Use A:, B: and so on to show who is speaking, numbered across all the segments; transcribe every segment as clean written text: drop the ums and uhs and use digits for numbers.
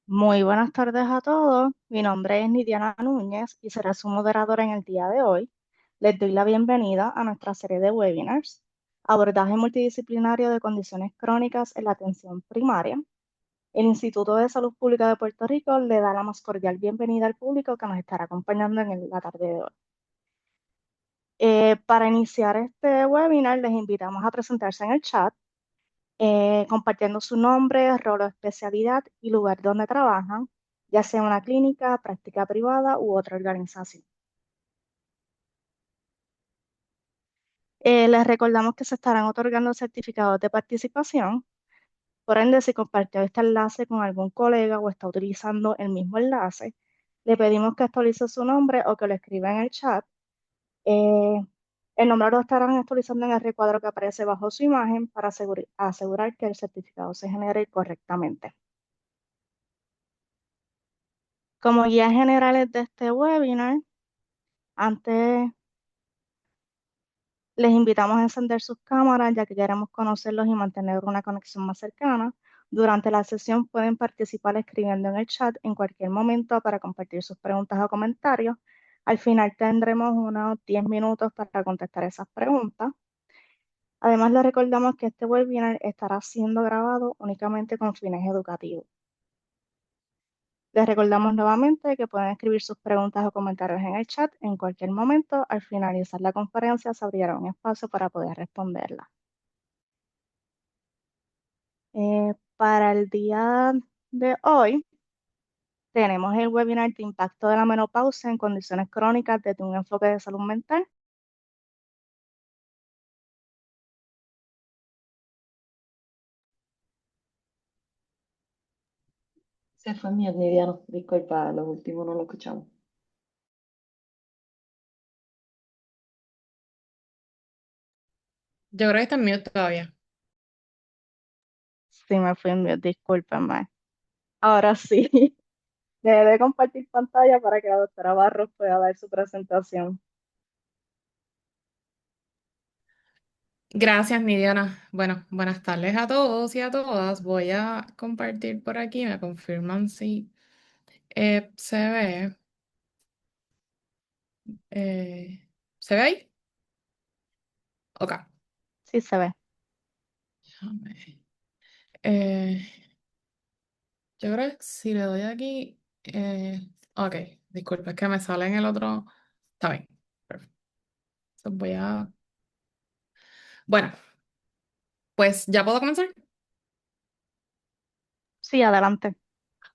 A: Muy buenas tardes a todos. Mi nombre es Nidiana Núñez y seré su moderadora en el día de hoy. Les doy la bienvenida a nuestra serie de webinars, Abordaje multidisciplinario de condiciones crónicas en la atención primaria. El Instituto de Salud Pública de Puerto Rico le da la más cordial bienvenida al público que nos estará acompañando en la tarde de hoy. Para iniciar este webinar, les invitamos a presentarse en el chat, compartiendo su nombre, rol o especialidad y lugar donde trabajan, ya sea una clínica, práctica privada u otra organización. Les recordamos que se estarán otorgando certificados de participación. Por ende, si compartió este enlace con algún colega o está utilizando el mismo enlace, le pedimos que actualice su nombre o que lo escriba en el chat. Eh, el nombre lo estarán actualizando en el recuadro que aparece bajo su imagen para asegurar que el certificado se genere correctamente. Como guías generales de este webinar, antes les invitamos a encender sus cámaras ya que queremos conocerlos y mantener una conexión más cercana. Durante la sesión pueden participar escribiendo en el chat en cualquier momento para compartir sus preguntas o comentarios. Al final tendremos unos 10 minutos para contestar esas preguntas. Además, les recordamos que este webinar estará siendo grabado únicamente con fines educativos. Les recordamos nuevamente que pueden escribir sus preguntas o comentarios en el chat en cualquier momento. Al finalizar la conferencia se abrirá un espacio para poder responderla. Para el día de hoy tenemos el webinar de impacto de la menopausia en condiciones crónicas desde un enfoque de salud mental.
B: Se fue mi Nidiano, disculpa, los últimos no lo escuchamos.
C: Yo creo que está en mute todavía.
A: Sí, me fui en mute, discúlpenme. Ahora sí, dejé de compartir pantalla para que la doctora Barros pueda dar su presentación.
C: Gracias, Nidiana. Bueno, buenas tardes a todos y a todas. Voy a compartir por aquí, me confirman si se ve. ¿Se ve ahí? Ok.
A: Sí se ve.
C: Déjame. Eh, yo creo que si le doy aquí. Ok, disculpa, es que me sale en el otro. Está bien. Perfecto. Entonces voy a. Bueno, pues ya puedo comenzar.
A: Sí, adelante.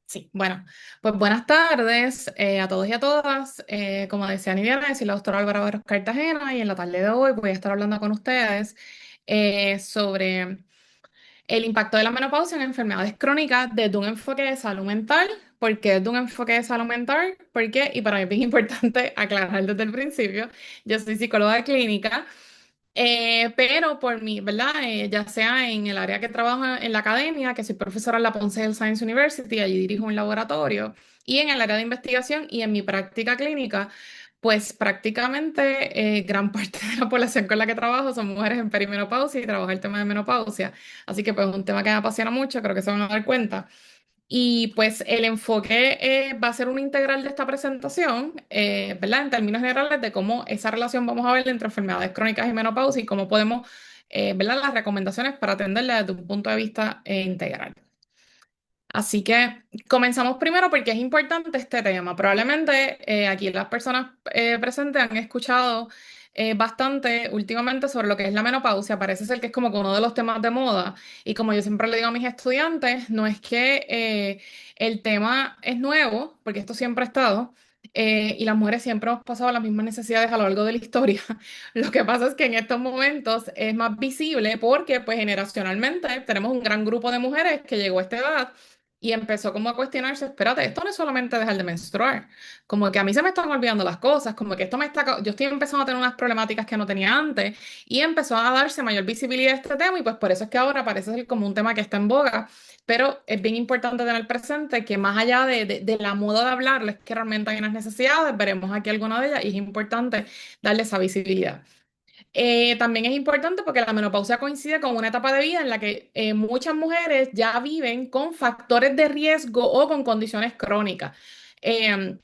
C: Sí, bueno, pues buenas tardes a todos y a todas. Como decía Nidiana, soy la doctora Álvaro Barros Cartagena y en la tarde de hoy voy a estar hablando con ustedes sobre el impacto de la menopausia en enfermedades crónicas desde un enfoque de salud mental. ¿Por qué desde un enfoque de salud mental? Porque, y para mí es bien importante aclarar desde el principio, yo soy psicóloga clínica. Pero por mí, ¿verdad? Ya sea en el área que trabajo en la academia, que soy profesora en la Ponce Health Science University, allí dirijo un laboratorio, y en el área de investigación y en mi práctica clínica, pues prácticamente gran parte de la población con la que trabajo son mujeres en perimenopausia y trabajo el tema de menopausia. Así que pues es un tema que me apasiona mucho, creo que se van a dar cuenta. Y pues el enfoque va a ser un integral de esta presentación, ¿verdad? En términos generales de cómo esa relación vamos a ver entre enfermedades crónicas y menopausia y cómo podemos, ¿verdad? Las recomendaciones para atenderla desde un punto de vista integral. Así que comenzamos primero porque es importante este tema. Probablemente aquí las personas presentes han escuchado bastante últimamente sobre lo que es la menopausia. Parece ser que es como que uno de los temas de moda. Y como yo siempre le digo a mis estudiantes, no es que el tema es nuevo, porque esto siempre ha estado. Y las mujeres siempre hemos pasado las mismas necesidades a lo largo de la historia. Lo que pasa es que en estos momentos es más visible porque pues generacionalmente tenemos un gran grupo de mujeres que llegó a esta edad y empezó como a cuestionarse, espérate, esto no es solamente dejar de menstruar, como que a mí se me están olvidando las cosas, como que esto me está, yo estoy empezando a tener unas problemáticas que no tenía antes y empezó a darse mayor visibilidad a este tema y pues por eso es que ahora parece ser como un tema que está en boga, pero es bien importante tener presente que más allá de la moda de hablarles, que realmente hay unas necesidades, veremos aquí alguna de ellas y es importante darle esa visibilidad. También es importante porque la menopausia coincide con una etapa de vida en la que muchas mujeres ya viven con factores de riesgo o con condiciones crónicas. Em,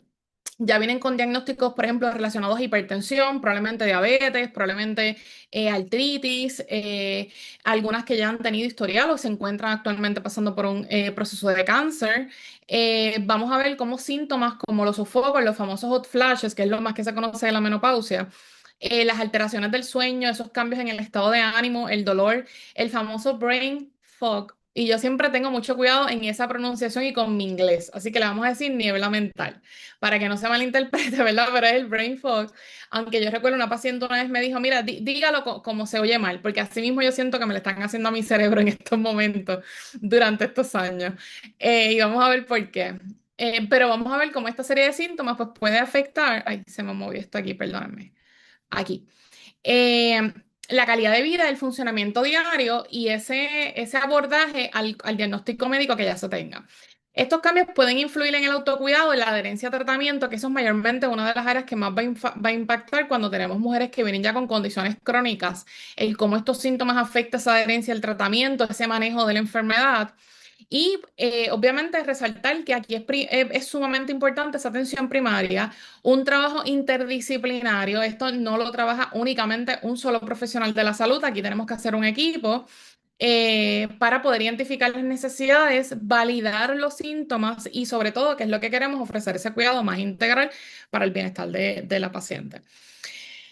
C: ya vienen con diagnósticos, por ejemplo, relacionados a hipertensión, probablemente diabetes, probablemente artritis, algunas que ya han tenido historial o se encuentran actualmente pasando por un proceso de cáncer. Vamos a ver cómo síntomas como los sofocos, los famosos hot flashes, que es lo más que se conoce de la menopausia, las alteraciones del sueño, esos cambios en el estado de ánimo, el dolor, el famoso brain fog. Y yo siempre tengo mucho cuidado en esa pronunciación y con mi inglés, así que le vamos a decir niebla mental para que no se malinterprete, ¿verdad? Pero es el brain fog. Aunque yo recuerdo una paciente una vez me dijo, mira, dígalo como se oye mal, porque así mismo yo siento que me lo están haciendo a mi cerebro en estos momentos, durante estos años. Y vamos a ver por qué. Pero vamos a ver cómo esta serie de síntomas pues, puede afectar. Ay, se me movió esto aquí, perdónenme. Aquí. Eh, la calidad de vida, el funcionamiento diario y ese abordaje al diagnóstico médico que ya se tenga. Estos cambios pueden influir en el autocuidado, en la adherencia a tratamiento, que eso es mayormente una de las áreas que más va a impactar cuando tenemos mujeres que vienen ya con condiciones crónicas, el cómo estos síntomas afectan esa adherencia al tratamiento, ese manejo de la enfermedad. Y obviamente resaltar que aquí es sumamente importante esa atención primaria, un trabajo interdisciplinario. Esto no lo trabaja únicamente un solo profesional de la salud, aquí tenemos que hacer un equipo para poder identificar las necesidades, validar los síntomas y sobre todo, que es lo que queremos, ofrecer ese cuidado más integral para el bienestar de la paciente.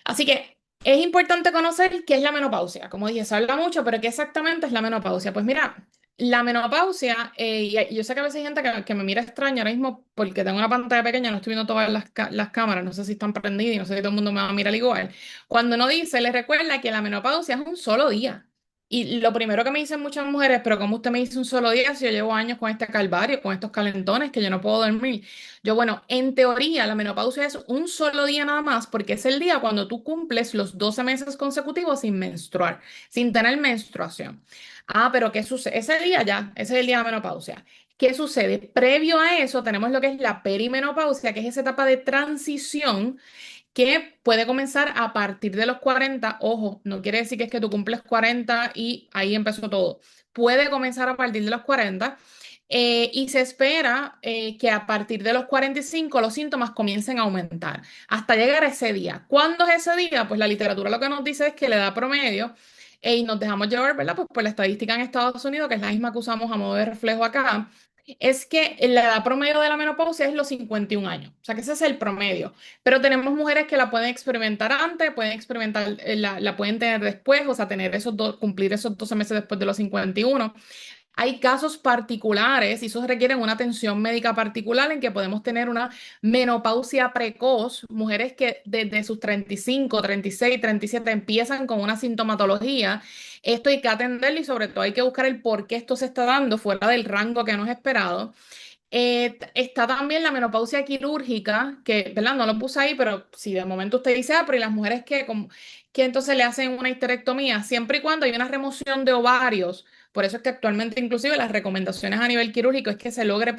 C: Así que es importante conocer qué es la menopausia. Como dije, se habla mucho, pero ¿qué exactamente es la menopausia? Pues mira, la menopausia, y yo sé que a veces hay gente que me mira extraño ahora mismo porque tengo una pantalla pequeña, no estoy viendo todas las cámaras, no sé si están prendidas y no sé si todo el mundo me va a mirar igual. Cuando uno dice, les recuerda que la menopausia es un solo día. Y lo primero que me dicen muchas mujeres, pero ¿cómo usted me dice un solo día si yo llevo años con este calvario, con estos calentones que yo no puedo dormir? Yo, bueno, en teoría la menopausia es un solo día nada más porque es el día cuando tú cumples los 12 meses consecutivos sin menstruar, sin tener menstruación. Ah, pero ¿qué sucede? Ese día ya, ese es el día de la menopausia. ¿Qué sucede? Previo a eso tenemos lo que es la perimenopausia, que es esa etapa de transición que puede comenzar a partir de los 40. Ojo, no quiere decir que es que tú cumples 40 y ahí empezó todo. Puede comenzar a partir de los 40 y se espera que a partir de los 45 los síntomas comiencen a aumentar hasta llegar a ese día. ¿Cuándo es ese día? Pues la literatura lo que nos dice es que la edad promedio y nos dejamos llevar, ¿verdad? Pues por la estadística en Estados Unidos, que es la misma que usamos a modo de reflejo acá, es que la edad promedio de la menopausia es los 51 años. O sea que ese es el promedio. Pero tenemos mujeres que la pueden experimentar antes, pueden experimentar, la pueden tener después, o sea, tener cumplir esos 12 meses después de los 51. Hay casos particulares y esos requieren una atención médica particular en que podemos tener una menopausia precoz, mujeres que desde sus 35, 36, 37 empiezan con una sintomatología. Esto hay que atenderlo y sobre todo hay que buscar el por qué esto se está dando fuera del rango que no es esperado. Está también la menopausia quirúrgica, que, ¿verdad? No lo puse ahí, pero si de momento usted dice, pero y las mujeres que entonces le hacen una histerectomía, siempre y cuando hay una remoción de ovarios. Por eso es que actualmente inclusive las recomendaciones a nivel quirúrgico es que se logre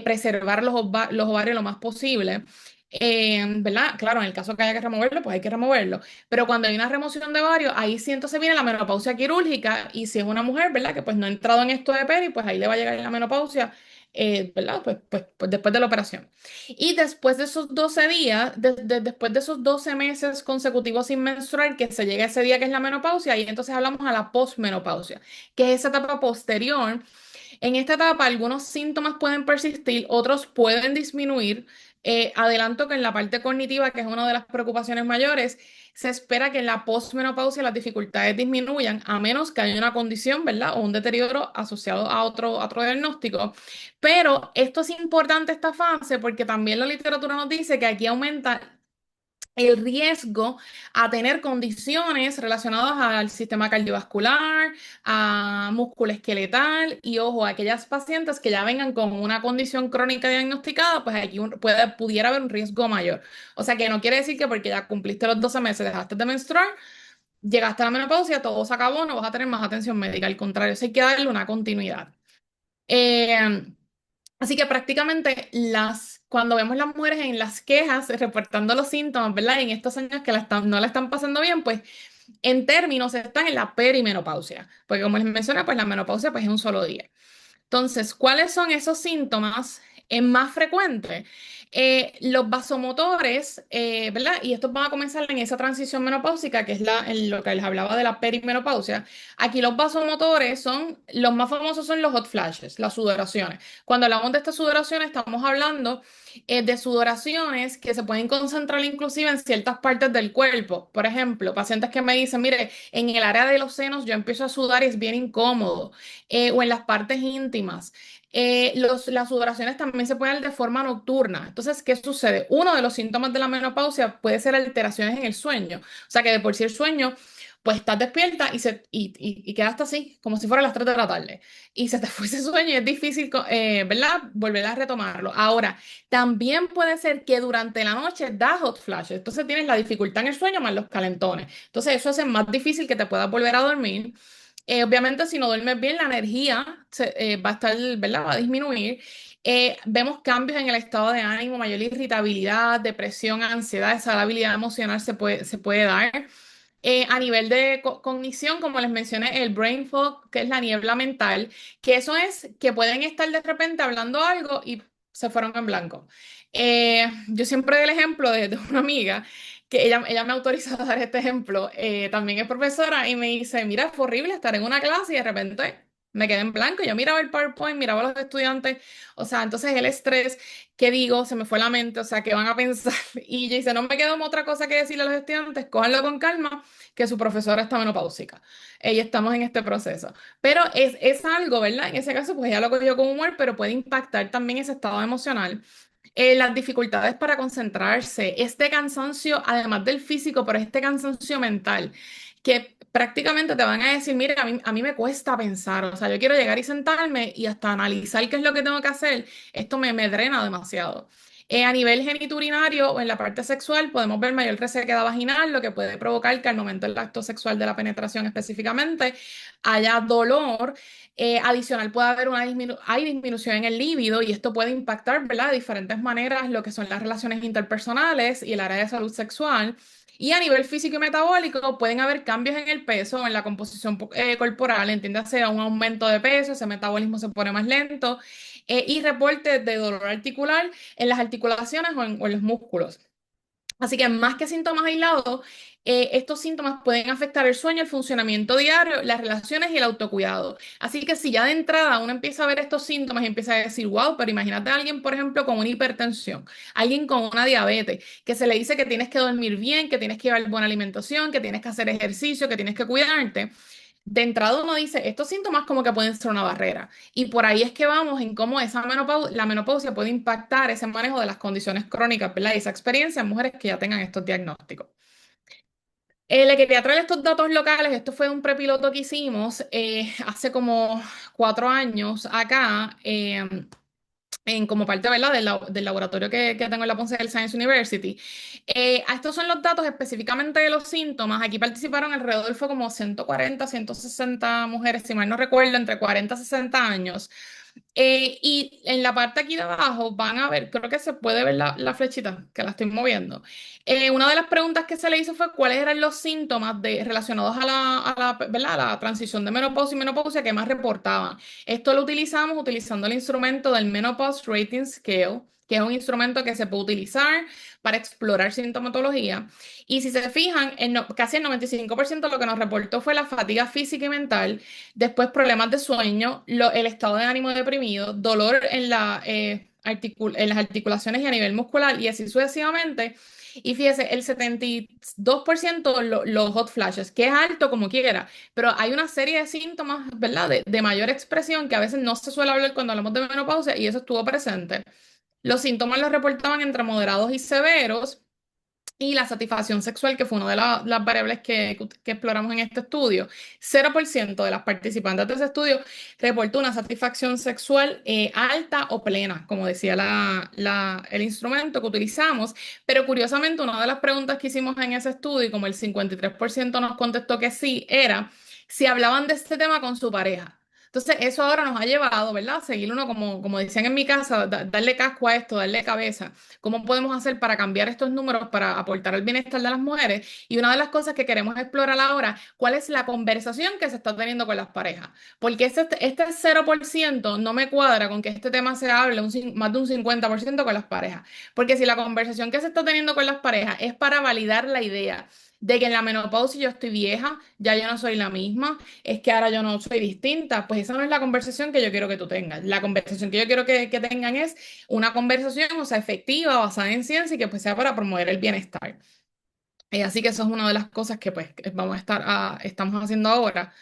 C: preservar los ovarios lo más posible. ¿Verdad? Claro, en el caso que haya que removerlo, pues hay que removerlo. Pero cuando hay una remoción de ovarios, ahí sí entonces viene la menopausia quirúrgica y si es una mujer, ¿verdad? Que pues no ha entrado en esto de peri, pues ahí le va a llegar la menopausia ¿verdad? Pues después de la operación. Y después de esos 12 días, después de esos 12 meses consecutivos sin menstruar, que se llega a ese día que es la menopausia, y entonces hablamos a la posmenopausia, que es esa etapa posterior. En esta etapa algunos síntomas pueden persistir, otros pueden disminuir. Adelanto que en la parte cognitiva, que es una de las preocupaciones mayores, se espera que en la posmenopausia las dificultades disminuyan, a menos que haya una condición, ¿verdad? O un deterioro asociado a otro diagnóstico. Pero esto es importante, esta fase, porque también la literatura nos dice que aquí aumenta el riesgo a tener condiciones relacionadas al sistema cardiovascular, a músculo esqueletal y ojo, aquellas pacientes que ya vengan con una condición crónica diagnosticada, pues aquí pudiera haber un riesgo mayor. O sea que no quiere decir que porque ya cumpliste los 12 meses, dejaste de menstruar, llegaste a la menopausia, todo se acabó, no vas a tener más atención médica. Al contrario, eso hay que darle una continuidad. Eh, Así que prácticamente cuando vemos las mujeres en las quejas reportando los síntomas, ¿verdad? En estos años que no la están pasando bien, pues en términos están en la perimenopausia, porque como les mencioné, pues la menopausia pues es un solo día. Entonces, ¿cuáles son esos síntomas más frecuentes? Los vasomotores, ¿verdad? Y estos van a comenzar en esa transición menopáusica, que es en lo que les hablaba de la perimenopausia. Aquí los vasomotores son, los más famosos son los hot flashes, las sudoraciones. Cuando hablamos de estas sudoraciones, estamos hablando de sudoraciones que se pueden concentrar inclusive en ciertas partes del cuerpo. Por ejemplo, pacientes que me dicen, mire, en el área de los senos yo empiezo a sudar y es bien incómodo o en las partes íntimas. Las sudoraciones también se pueden dar de forma nocturna. Entonces, ¿qué sucede? Uno de los síntomas de la menopausia puede ser alteraciones en el sueño. O sea, que de por sí el sueño, pues estás despierta y quedaste así, como si fuera las 3 de la tarde. Y se te fue ese sueño y es difícil, ¿verdad? Volver a retomarlo. Ahora, también puede ser que durante la noche da hot flashes. Entonces tienes la dificultad en el sueño más los calentones. Entonces, eso hace más difícil que te puedas volver a dormir. Obviamente, si no duermes bien, la energía va a estar, ¿verdad? Va a disminuir. Vemos cambios en el estado de ánimo, mayor irritabilidad, depresión, ansiedad, esa habilidad emocional se puede dar. A nivel de cognición, como les mencioné, el brain fog, que es la niebla mental, que eso es que pueden estar de repente hablando algo y se fueron en blanco. Yo siempre doy el ejemplo de una amiga que ella me autorizó a dar este ejemplo, también es profesora y me dice, mira, fue horrible estar en una clase y de repente me quedé en blanco. Yo miraba el PowerPoint, miraba a los estudiantes, o sea, entonces el estrés, ¿qué digo? Se me fue la mente, o sea, ¿qué van a pensar? Y ella dice, no me quedó otra cosa que decirle a los estudiantes, cójanlo con calma, que su profesora está menopáusica. Y estamos en este proceso. Pero es algo, ¿verdad? En ese caso, pues ella lo cogió con humor, pero puede impactar también ese estado emocional. Las dificultades para concentrarse, este cansancio, además del físico, pero este cansancio mental, que prácticamente te van a decir, mire, a mí me cuesta pensar, o sea, yo quiero llegar y sentarme y hasta analizar qué es lo que tengo que hacer, esto me drena demasiado. A nivel geniturinario o en la parte sexual podemos ver mayor resequedad vaginal, lo que puede provocar que al momento del acto sexual de la penetración específicamente haya dolor. Adicional, puede haber hay disminución en el líbido y esto puede impactar, ¿verdad? De diferentes maneras lo que son las relaciones interpersonales y el área de salud sexual. Y a nivel físico y metabólico pueden haber cambios en el peso o en la composición corporal, entiéndase un aumento de peso, ese metabolismo se pone más lento y reportes de dolor articular en las articulaciones o en los músculos. Así que más que síntomas aislados, estos síntomas pueden afectar el sueño, el funcionamiento diario, las relaciones y el autocuidado. Así que si ya de entrada uno empieza a ver estos síntomas y empieza a decir, wow, pero imagínate a alguien, por ejemplo, con una hipertensión, alguien con una diabetes, que se le dice que tienes que dormir bien, que tienes que llevar buena alimentación, que tienes que hacer ejercicio, que tienes que cuidarte. De entrada uno dice, estos síntomas como que pueden ser una barrera. Y por ahí es que vamos en cómo la menopausia puede impactar ese manejo de las condiciones crónicas, ¿verdad? Y esa experiencia en mujeres que ya tengan estos diagnósticos. Le quería traer estos datos locales. Esto fue un prepiloto que hicimos hace como 4 años acá. Como parte, ¿verdad? del laboratorio que tengo en la Ponce Health Science University. Estos son los datos específicamente de los síntomas. Aquí participaron alrededor, fue como 140, 160 mujeres, si mal no recuerdo, entre 40 y 60 años. Y en la parte aquí de abajo van a ver, creo que se puede ver la flechita que la estoy moviendo. Una de las preguntas que se le hizo fue cuáles eran los síntomas relacionados ¿verdad? A la transición de menopausia y menopausia que más reportaban. Esto lo utilizamos utilizando el instrumento del Menopause Rating Scale, que es un instrumento que se puede utilizar para explorar sintomatología. Y si se fijan, casi el 95% de lo que nos reportó fue la fatiga física y mental, después problemas de sueño, el estado de ánimo deprimido, dolor en las articulaciones y a nivel muscular y así sucesivamente. Y fíjese, el 72% los hot flashes, que es alto como quiera, pero hay una serie de síntomas, ¿verdad? De mayor expresión que a veces no se suele hablar cuando hablamos de menopausia y eso estuvo presente. Los síntomas los reportaban entre moderados y severos. Y la satisfacción sexual, que fue una de las variables que exploramos en este estudio. 0% de las participantes de ese estudio reportó una satisfacción sexual alta o plena, como decía el instrumento que utilizamos. Pero curiosamente, una de las preguntas que hicimos en ese estudio, y como el 53% nos contestó que sí, era si hablaban de este tema con su pareja. Entonces, eso ahora nos ha llevado, ¿verdad? A seguir uno, como decían en mi casa, darle casco a esto, darle cabeza. ¿Cómo podemos hacer para cambiar estos números para aportar al bienestar de las mujeres? Y una de las cosas que queremos explorar ahora, ¿cuál es la conversación que se está teniendo con las parejas? Porque este 0% no me cuadra con que este tema se hable más de un 50% con las parejas. Porque si la conversación que se está teniendo con las parejas es para validar la idea de que en la menopausia yo estoy vieja, ya yo no soy la misma, es que ahora yo no soy distinta, pues esa no es la conversación que yo quiero que tú tengas. La conversación que yo quiero que tengan es una conversación, o sea, efectiva, basada en ciencia y que pues sea para promover el bienestar. Así que eso es una de las cosas que pues estamos haciendo ahora.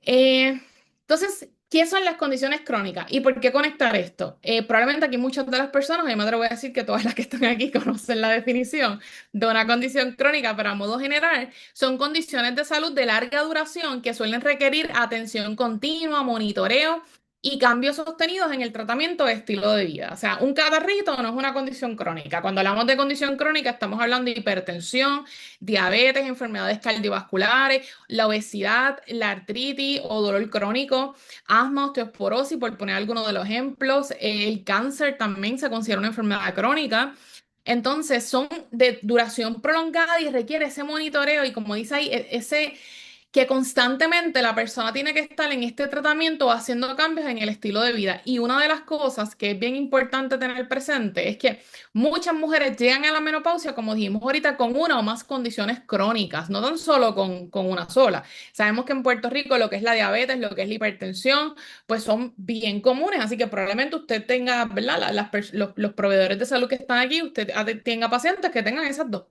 C: Eh, entonces, ¿qué son las condiciones crónicas y por qué conectar esto? Probablemente aquí muchas de las personas, y me atrevo a decir que todas las que están aquí conocen la definición de una condición crónica, pero a modo general, son condiciones de salud de larga duración que suelen requerir atención continua, monitoreo y cambios sostenidos en el tratamiento de estilo de vida. O sea, un catarrito no es una condición crónica. Cuando hablamos de condición crónica, estamos hablando de hipertensión, diabetes, enfermedades cardiovasculares, la obesidad, la artritis o dolor crónico, asma, osteoporosis, por poner algunos de los ejemplos. El cáncer también se considera una enfermedad crónica. Entonces, son de duración prolongada y requiere ese monitoreo y como dice ahí, ese que constantemente la persona tiene que estar en este tratamiento haciendo cambios en el estilo de vida. Y una de las cosas que es bien importante tener presente es que muchas mujeres llegan a la menopausia, como dijimos ahorita, con una o más condiciones crónicas, no tan solo con una sola. Sabemos que en Puerto Rico lo que es la diabetes, lo que es la hipertensión, pues son bien comunes, así que probablemente usted tenga, ¿verdad? Los proveedores de salud que están aquí, usted tenga pacientes que tengan esas dos.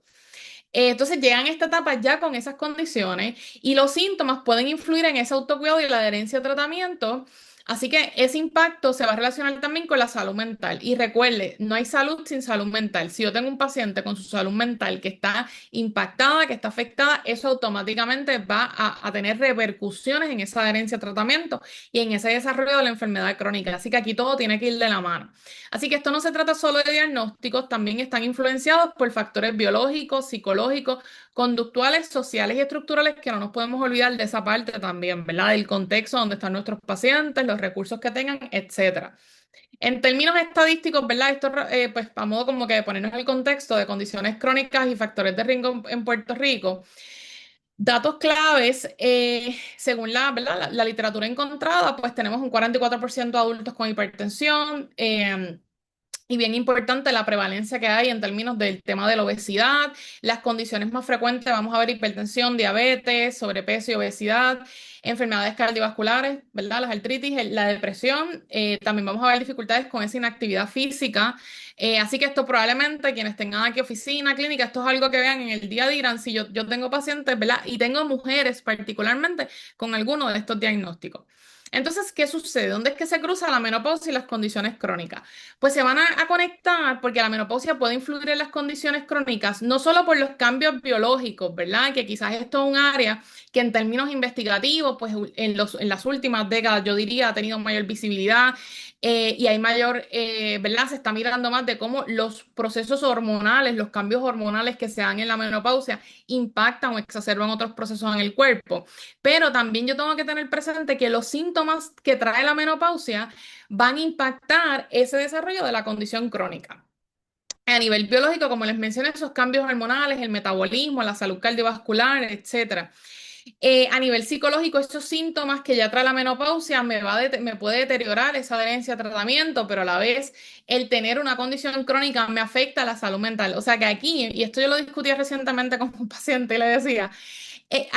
C: Entonces llegan a esta etapa ya con esas condiciones y los síntomas pueden influir en ese autocuidado y la adherencia a tratamiento. Así que ese impacto se va a relacionar también con la salud mental. Y recuerde, no hay salud sin salud mental. Si yo tengo un paciente con su salud mental que está impactada, que está afectada, eso automáticamente va a tener repercusiones en esa adherencia a tratamiento y en ese desarrollo de la enfermedad crónica. Así que aquí todo tiene que ir de la mano. Así que esto no se trata solo de diagnósticos, también están influenciados por factores biológicos, psicológicos, conductuales, sociales y estructurales que no nos podemos olvidar de esa parte también, ¿verdad? Del contexto donde están nuestros pacientes, los recursos que tengan, etcétera. En términos estadísticos, ¿verdad? Esto, pues, a modo como que de ponernos en el contexto de condiciones crónicas y factores de riesgo en Puerto Rico, datos claves, según ¿verdad? La literatura encontrada, pues tenemos un 44% de adultos con hipertensión, y bien importante la prevalencia que hay en términos del tema de la obesidad, las condiciones más frecuentes, vamos a ver hipertensión, diabetes, sobrepeso y obesidad, enfermedades cardiovasculares, ¿verdad? Las artritis, la depresión, también vamos a ver dificultades con esa inactividad física. Así que esto probablemente quienes tengan aquí oficina, clínica, esto es algo que vean en el día a día, dirán, si yo tengo pacientes, ¿verdad? Y tengo mujeres particularmente con alguno de estos diagnósticos. Entonces, ¿qué sucede? ¿Dónde es que se cruza la menopausia y las condiciones crónicas? Pues se van a conectar porque la menopausia puede influir en las condiciones crónicas, no solo por los cambios biológicos, ¿verdad? Que quizás esto es un área que en términos investigativos, pues en las últimas décadas, yo diría, ha tenido mayor visibilidad y hay mayor, ¿verdad? Se está mirando más de cómo los procesos hormonales, los cambios hormonales que se dan en la menopausia impactan o exacerban otros procesos en el cuerpo. Pero también yo tengo que tener presente que los síntomas que trae la menopausia van a impactar ese desarrollo de la condición crónica. A nivel biológico, como les mencioné, esos cambios hormonales, el metabolismo, la salud cardiovascular, etcétera. A nivel psicológico, estos síntomas que ya trae la menopausia me puede deteriorar esa adherencia a tratamiento, pero a la vez el tener una condición crónica me afecta a la salud mental. O sea que aquí, y esto yo lo discutí recientemente con un paciente y le decía,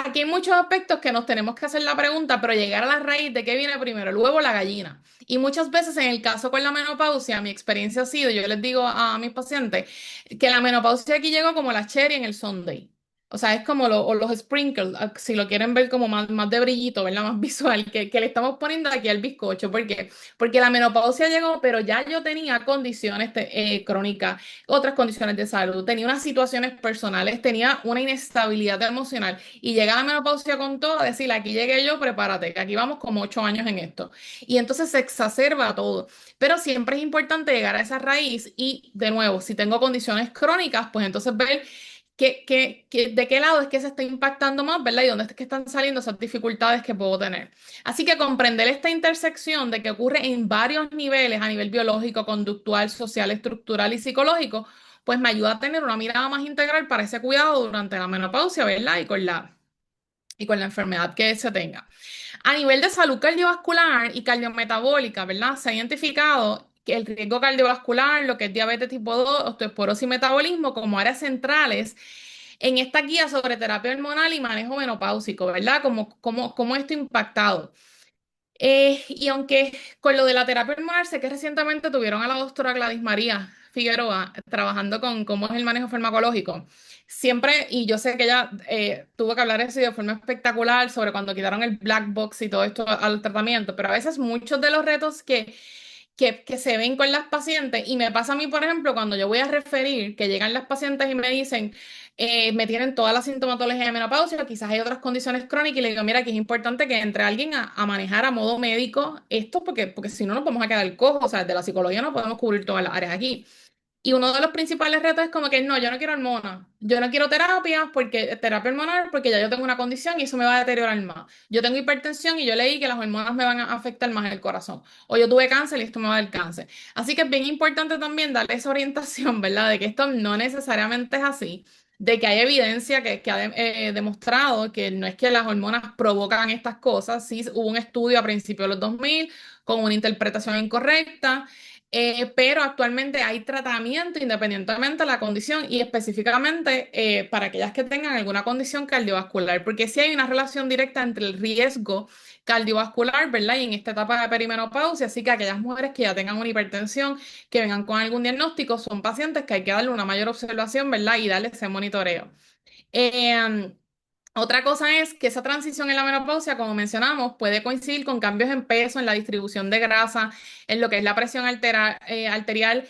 C: aquí hay muchos aspectos que nos tenemos que hacer la pregunta, pero llegar a la raíz de qué viene primero, el huevo o la gallina. Y muchas veces en el caso con la menopausia, mi experiencia ha sido, yo les digo a mis pacientes, que la menopausia aquí llegó como la cherry en el sundae. O sea, es como o los sprinkles, si lo quieren ver como más de brillito, ¿verdad? Más visual, que le estamos poniendo aquí al bizcocho. ¿Por qué? Porque la menopausia llegó, pero ya yo tenía condiciones crónicas, otras condiciones de salud, tenía unas situaciones personales, tenía una inestabilidad emocional. Y llega la menopausia con todo, a decir, aquí llegué yo, prepárate, que aquí vamos como 8 años en esto. Y entonces se exacerba todo. Pero siempre es importante llegar a esa raíz y, de nuevo, si tengo condiciones crónicas, pues entonces ver de qué lado es que se está impactando más, ¿verdad? Y dónde es que están saliendo esas dificultades que puedo tener. Así que comprender esta intersección de que ocurre en varios niveles, a nivel biológico, conductual, social, estructural y psicológico, pues me ayuda a tener una mirada más integral para ese cuidado durante la menopausia, ¿verdad? Y con la enfermedad que se tenga. A nivel de salud cardiovascular y cardiometabólica, ¿verdad? Se ha identificado que el riesgo cardiovascular, lo que es diabetes tipo 2, osteoporosis y metabolismo como áreas centrales en esta guía sobre terapia hormonal y manejo menopáusico, ¿verdad? Como esto ha impactado. Y aunque con lo de la terapia hormonal, sé que recientemente tuvieron a la doctora Gladys María Figueroa trabajando con cómo es el manejo farmacológico. Siempre, y yo sé que ella tuvo que hablar eso de forma espectacular sobre cuando quitaron el black box y todo esto al tratamiento, pero a veces muchos de los retos que se ven con las pacientes, y me pasa a mí, por ejemplo, cuando yo voy a referir, que llegan las pacientes y me dicen, me tienen toda la sintomatología de menopausia, quizás hay otras condiciones crónicas, y le digo, mira, que es importante que entre alguien a manejar a modo médico esto, porque si no nos vamos a quedar cojos, o sea, de la psicología no podemos cubrir todas las áreas aquí. Y uno de los principales retos es como que no, yo no quiero hormonas, yo no quiero terapia hormonal porque ya yo tengo una condición y eso me va a deteriorar más. Yo tengo hipertensión y yo leí que las hormonas me van a afectar más el corazón. O yo tuve cáncer y esto me va a dar cáncer. Así que es bien importante también darle esa orientación, ¿verdad? De que esto no necesariamente es así, de que hay evidencia que ha demostrado que no es que las hormonas provocan estas cosas. Sí, hubo un estudio a principios de los 2000 con una interpretación incorrecta. Pero actualmente hay tratamiento independientemente de la condición y específicamente para aquellas que tengan alguna condición cardiovascular, porque sí hay una relación directa entre el riesgo cardiovascular, ¿verdad? Y en esta etapa de perimenopausia, así que aquellas mujeres que ya tengan una hipertensión, que vengan con algún diagnóstico, son pacientes que hay que darle una mayor observación, ¿verdad? Y darle ese monitoreo. Eh, Otra cosa es que esa transición en la menopausia, como mencionamos, puede coincidir con cambios en peso, en la distribución de grasa, en lo que es la presión arterial,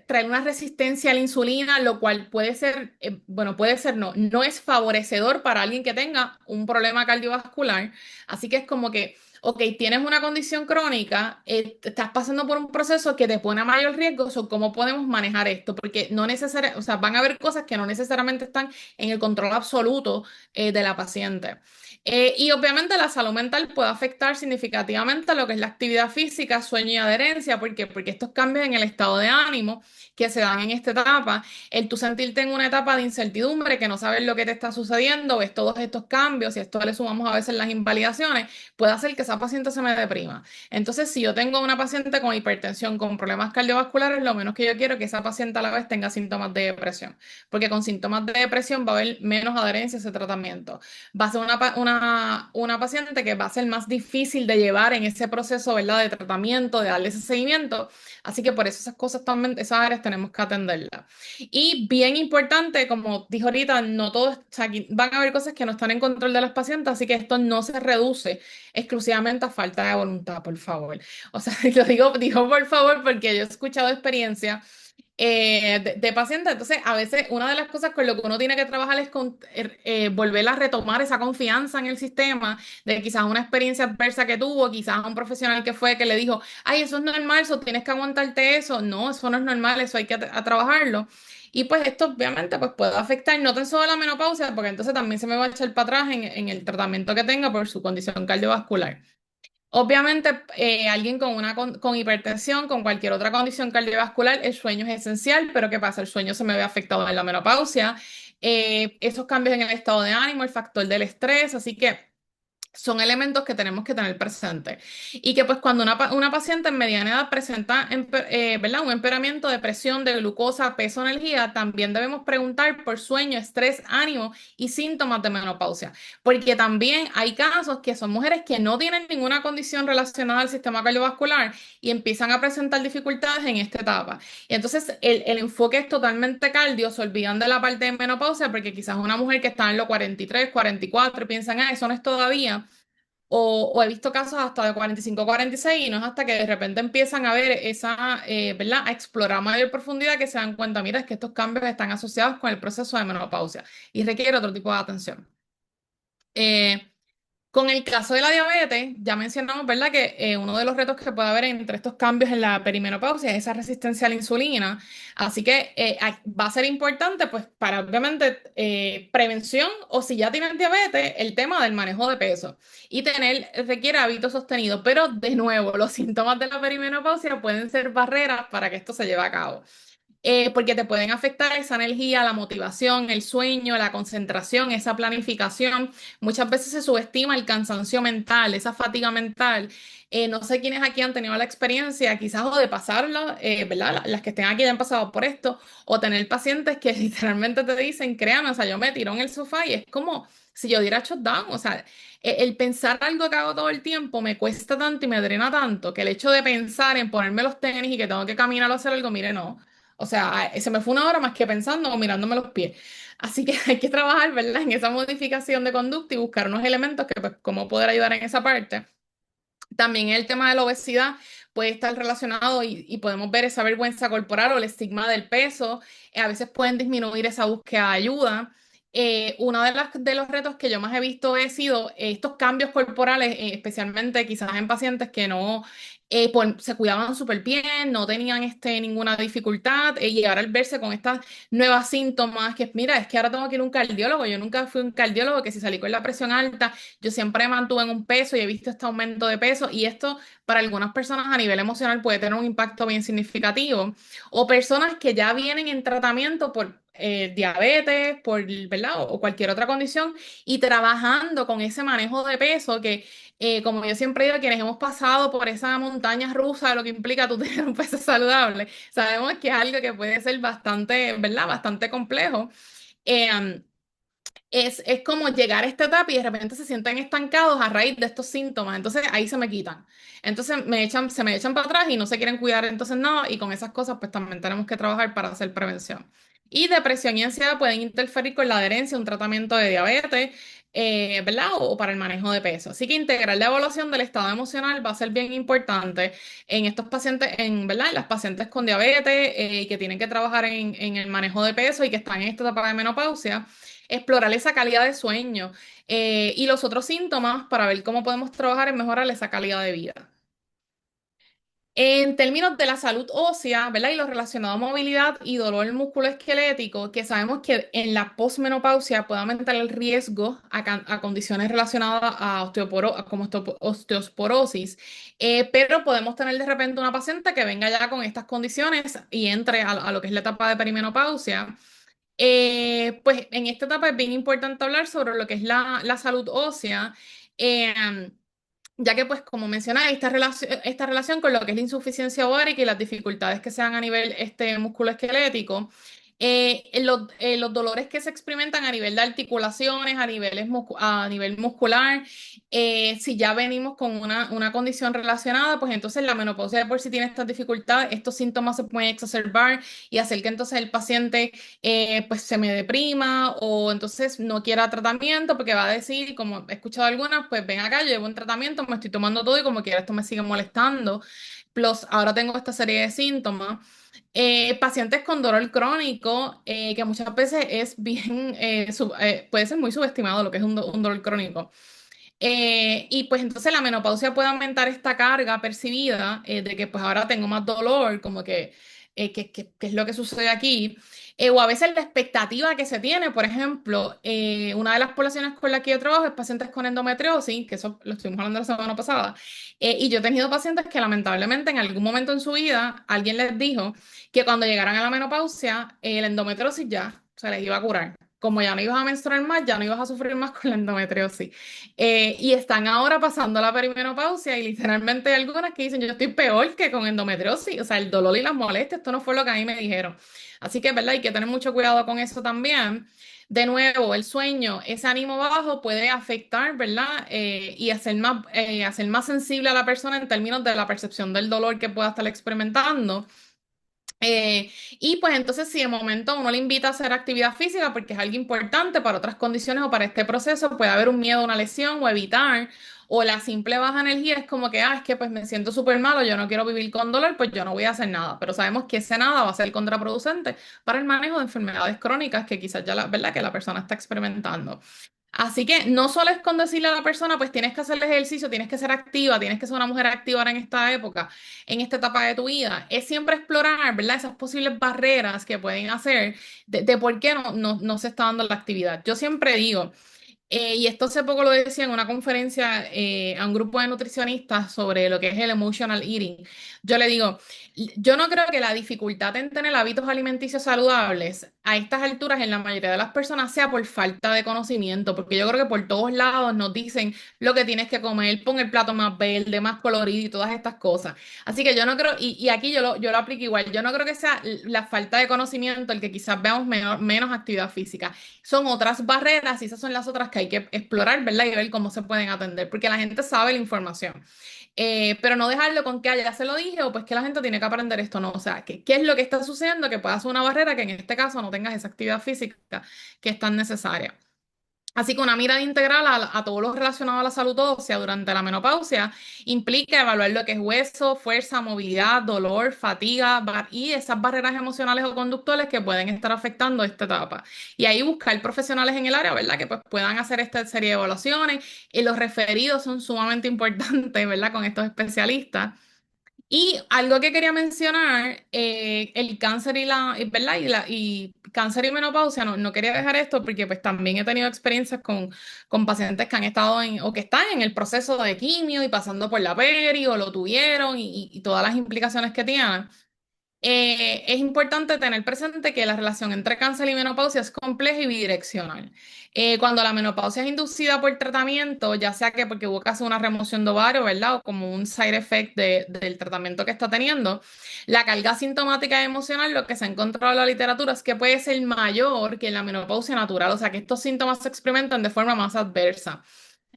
C: traer una resistencia a la insulina, lo cual puede ser, bueno, puede ser no es favorecedor para alguien que tenga un problema cardiovascular. Así que es como que, ok, tienes una condición crónica, estás pasando por un proceso que te pone a mayor riesgo, so, ¿cómo podemos manejar esto? Porque no necesariamente, o sea, van a haber cosas que no necesariamente están en el control absoluto de la paciente. Y obviamente la salud mental puede afectar significativamente lo que es la actividad física, sueño y adherencia. ¿Por qué? Porque estos cambios en el estado de ánimo que se dan en esta etapa, el tú sentirte en una etapa de incertidumbre, que no sabes lo que te está sucediendo, ves todos estos cambios, y a esto le sumamos a veces las invalidaciones, puede hacer que esa paciente se me deprima. Entonces, si yo tengo una paciente con hipertensión, con problemas cardiovasculares, lo menos que yo quiero es que esa paciente a la vez tenga síntomas de depresión, porque con síntomas de depresión va a haber menos adherencia a ese tratamiento. Va a ser una paciente que va a ser más difícil de llevar en ese proceso, ¿verdad? De tratamiento, de darle ese seguimiento. Así que por eso esas cosas también, esas áreas tenemos que atenderlas. Y bien importante, como dijo ahorita, no todos, o sea, aquí van a haber cosas que no están en control de las pacientes, así que esto no se reduce exclusivamente a falta de voluntad, por favor. O sea, lo digo por favor porque yo he escuchado experiencias de pacientes. Entonces, a veces una de las cosas con lo que uno tiene que trabajar es con volver a retomar esa confianza en el sistema, de quizás una experiencia adversa que tuvo, quizás un profesional que fue que le dijo, ay, eso es normal, eso tienes que aguantarte eso. No, eso no es normal, eso hay que a trabajarlo. Y pues esto obviamente pues puede afectar no tan solo la menopausia, porque entonces también se me va a echar para atrás en el tratamiento que tenga por su condición cardiovascular. Obviamente, alguien con hipertensión, con cualquier otra condición cardiovascular, el sueño es esencial, pero ¿qué pasa? El sueño se me ve afectado en la menopausia, esos cambios en el estado de ánimo, el factor del estrés, así que son elementos que tenemos que tener presentes. Y que pues cuando una paciente en mediana edad presenta ¿verdad? Un empeoramiento de presión, de glucosa, peso, energía, también debemos preguntar por sueño, estrés, ánimo y síntomas de menopausia. Porque también hay casos que son mujeres que no tienen ninguna condición relacionada al sistema cardiovascular y empiezan a presentar dificultades en esta etapa. Y entonces el enfoque es totalmente cardio, se olvidan de la parte de menopausia porque quizás una mujer que está en los 43, 44 y piensan, ah, eso no es todavía. O he visto casos hasta de 45, 46 y no es hasta que de repente empiezan a ver esa, ¿verdad? A explorar mayor profundidad que se dan cuenta, mira, es que estos cambios están asociados con el proceso de menopausia y requiere otro tipo de atención. Eh, Con el caso de la diabetes, ya mencionamos, ¿verdad?, que uno de los retos que puede haber entre estos cambios en la perimenopausia es esa resistencia a la insulina. Así que va a ser importante, pues, para obviamente prevención o si ya tienes diabetes, el tema del manejo de peso y tener, requiere hábitos sostenidos. Pero de nuevo, los síntomas de la perimenopausia pueden ser barreras para que esto se lleve a cabo porque te pueden afectar esa energía, la motivación, el sueño, la concentración, esa planificación. Muchas veces se subestima el cansancio mental, esa fatiga mental. No sé quiénes aquí han tenido la experiencia, quizás o de pasarlo, ¿verdad? Las que estén aquí ya han pasado por esto, o tener pacientes que literalmente te dicen, créame, o sea, yo me tiro en el sofá y es como si yo diera shutdown, o sea, el pensar algo que hago todo el tiempo me cuesta tanto y me drena tanto que el hecho de pensar en ponerme los tenis y que tengo que caminar o hacer algo, mire, no. O sea, se me fue una hora más que pensando o mirándome los pies. Así que hay que trabajar, ¿verdad?, en esa modificación de conducta y buscar unos elementos que, pues, cómo poder ayudar en esa parte. También el tema de la obesidad puede estar relacionado y podemos ver esa vergüenza corporal o el estigma del peso. A veces pueden disminuir esa búsqueda de ayuda. Uno de los retos que yo más he visto he sido estos cambios corporales, especialmente quizás en pacientes que no se cuidaban súper bien, no tenían ninguna dificultad y ahora al verse con estas nuevas síntomas, que mira, es que ahora tengo que ir a un cardiólogo. Yo nunca fui un cardiólogo, que si salí con la presión alta yo siempre me mantuve en un peso y he visto este aumento de peso y esto para algunas personas a nivel emocional puede tener un impacto bien significativo. O personas que ya vienen en tratamiento por diabetes, ¿verdad? O cualquier otra condición y trabajando con ese manejo de peso que, como yo siempre digo, quienes hemos pasado por esa montaña rusa de lo que implica tú tener un peso saludable, sabemos que es algo que puede ser bastante, ¿verdad? Bastante complejo. Eh, es como llegar a esta etapa y de repente se sienten estancados a raíz de estos síntomas. Entonces ahí se me quitan. Entonces se me echan para atrás y no se quieren cuidar. Entonces no, y con esas cosas pues también tenemos que trabajar para hacer prevención. Y depresión y ansiedad pueden interferir con la adherencia a un tratamiento de diabetes, ¿verdad? O para el manejo de peso. Así que integrar la evaluación del estado emocional va a ser bien importante en estos pacientes, ¿verdad? En las pacientes con diabetes que tienen que trabajar en el manejo de peso y que están en esta etapa de menopausia explorar esa calidad de sueño y los otros síntomas para ver cómo podemos trabajar en mejorar esa calidad de vida. En términos de la salud ósea, ¿verdad? Y lo relacionado a movilidad y dolor musculoesquelético, que sabemos que en la posmenopausia puede aumentar el riesgo a condiciones relacionadas a, osteoporosis, pero podemos tener de repente una paciente que venga ya con estas condiciones y entre a lo que es la etapa de perimenopausia. Pues en esta etapa es bien importante hablar sobre lo que es la salud ósea, eh, ya que pues como mencioné, esta relación con lo que es la insuficiencia ovárica y las dificultades que se dan a nivel musculoesquelético, los dolores que se experimentan a nivel de articulaciones, a nivel muscular, si ya venimos con una condición relacionada, pues entonces la menopausia de por sí tiene estas dificultades, estos síntomas se pueden exacerbar y hacer que entonces el paciente pues se me deprima o entonces no quiera tratamiento porque va a decir, como he escuchado algunas, pues ven acá, yo llevo un tratamiento, me estoy tomando todo y como quiera esto me sigue molestando. Plus, ahora tengo esta serie de síntomas. Pacientes con dolor crónico, que muchas veces es bien, puede ser muy subestimado lo que es un dolor crónico. Y pues entonces la menopausia puede aumentar esta carga percibida de que pues ahora tengo más dolor, como que, ¿qué es lo que sucede aquí? O a veces la expectativa que se tiene, por ejemplo, una de las poblaciones con las que yo trabajo es pacientes con endometriosis, que eso lo estuvimos hablando la semana pasada, y yo he tenido pacientes que lamentablemente en algún momento en su vida alguien les dijo que cuando llegaran a la menopausia, la endometriosis ya se les iba a curar. Como ya no ibas a menstruar más, ya no ibas a sufrir más con la endometriosis. Y están ahora pasando la perimenopausia y literalmente hay algunas que dicen, yo estoy peor que con endometriosis, o sea, el dolor y las molestias, esto no fue lo que a mí me dijeron. Así que, ¿verdad? Hay que tener mucho cuidado con eso también. De nuevo, el sueño, ese ánimo bajo puede afectar, ¿verdad? Y hacer más sensible a la persona en términos de la percepción del dolor que pueda estar experimentando. Y pues entonces si de momento uno le invita a hacer actividad física porque es algo importante para otras condiciones o para este proceso, puede haber un miedo a una lesión o evitar, o la simple baja energía es como que, es que pues me siento súper malo, yo no quiero vivir con dolor, pues yo no voy a hacer nada, pero sabemos que ese nada va a ser contraproducente para el manejo de enfermedades crónicas que quizás ya la verdad que la persona está experimentando. Así que no solo es con decirle a la persona, pues tienes que hacer el ejercicio, tienes que ser activa, tienes que ser una mujer activa ahora en esta época, en esta etapa de tu vida. Es siempre explorar, ¿verdad? Esas posibles barreras que pueden hacer de por qué no se está dando la actividad. Yo siempre digo, y esto hace poco lo decía en una conferencia a un grupo de nutricionistas sobre lo que es el emotional eating. Yo le digo, yo no creo que la dificultad en tener hábitos alimenticios saludables a estas alturas en la mayoría de las personas sea por falta de conocimiento, porque yo creo que por todos lados nos dicen lo que tienes que comer, pon el plato más verde, más colorido y todas estas cosas. Así que yo no creo, y aquí yo lo aplico igual, yo no creo que sea la falta de conocimiento el que quizás veamos menos actividad física. Son otras barreras y esas son las otras que hay que explorar, ¿verdad? Y ver cómo se pueden atender, porque la gente sabe la información. Pero no dejarlo con que ya se lo dije o pues que la gente tiene que aprender esto, no. O sea, ¿qué es lo que está sucediendo? Que pueda ser una barrera que en este caso no tengas esa actividad física que es tan necesaria. Así que una mirada integral a todo lo relacionado a la salud ósea durante la menopausia implica evaluar lo que es hueso, fuerza, movilidad, dolor, fatiga y esas barreras emocionales o conductuales que pueden estar afectando esta etapa. Y ahí buscar profesionales en el área, ¿verdad? Que pues puedan hacer esta serie de evaluaciones. Y los referidos son sumamente importantes, ¿verdad? Con estos especialistas. Y algo que quería mencionar, el cáncer ¿verdad? Y cáncer y menopausia, no quería dejar esto porque pues también he tenido experiencias con pacientes que han estado o que están en el proceso de quimio y pasando por la peri o lo tuvieron y todas las implicaciones que tienen. Es importante tener presente que la relación entre cáncer y menopausia es compleja y bidireccional. Cuando la menopausia es inducida por tratamiento, ya sea que porque hubo que hacer una remoción de ovario, ¿verdad? O como un side effect del tratamiento que está teniendo, la carga sintomática y emocional, lo que se ha encontrado en la literatura es que puede ser mayor que en la menopausia natural, o sea que estos síntomas se experimentan de forma más adversa.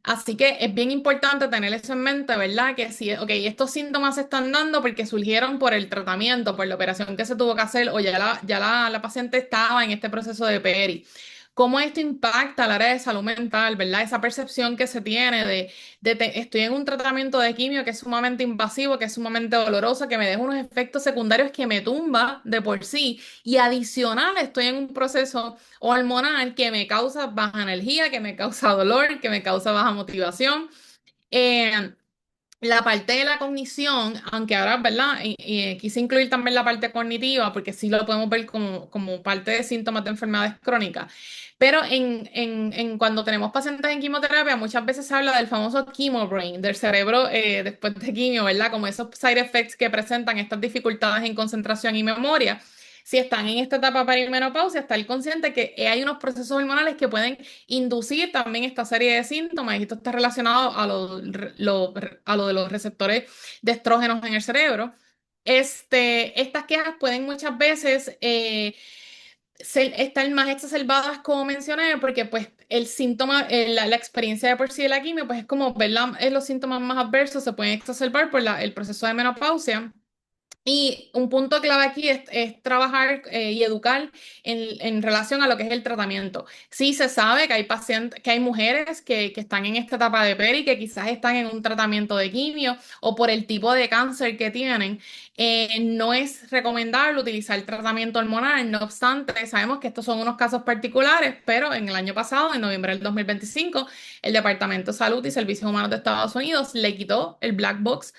C: Así que es bien importante tener eso en mente, ¿verdad? Que si, ok, estos síntomas se están dando porque surgieron por el tratamiento, por la operación que se tuvo que hacer, o ya la paciente estaba en este proceso de PERI. ¿Cómo esto impacta al área de salud mental, ¿verdad? Esa percepción que se tiene estoy en un tratamiento de quimio que es sumamente invasivo, que es sumamente doloroso, que me deja unos efectos secundarios que me tumba de por sí. Y adicional, estoy en un proceso hormonal que me causa baja energía, que me causa dolor, que me causa baja motivación. Eh, la parte de la cognición, aunque ahora, ¿verdad? Y quise incluir también la parte cognitiva, porque sí lo podemos ver como parte de síntomas de enfermedades crónicas. Pero cuando tenemos pacientes en quimioterapia, muchas veces se habla del famoso chemo brain, del cerebro después de quimio, ¿verdad? Como esos side effects que presentan estas dificultades en concentración y memoria. Si están en esta etapa perimenopausia, estar consciente que hay unos procesos hormonales que pueden inducir también esta serie de síntomas, y esto está relacionado a lo de los receptores de estrógenos en el cerebro. Estas quejas pueden muchas veces estar más exacerbadas, como mencioné, porque pues el síntoma, la experiencia de por sí de la quimio, pues es como ver los síntomas más adversos se pueden exacerbar por el proceso de menopausia. Y un punto clave aquí es trabajar y educar en relación a lo que es el tratamiento. Sí se sabe que hay pacientes, que hay mujeres que están en esta etapa de peri, que quizás están en un tratamiento de quimio o por el tipo de cáncer que tienen. No es recomendable utilizar el tratamiento hormonal. No obstante, sabemos que estos son unos casos particulares, pero en el año pasado, en noviembre del 2025, el Departamento de Salud y Servicios Humanos de Estados Unidos le quitó el black box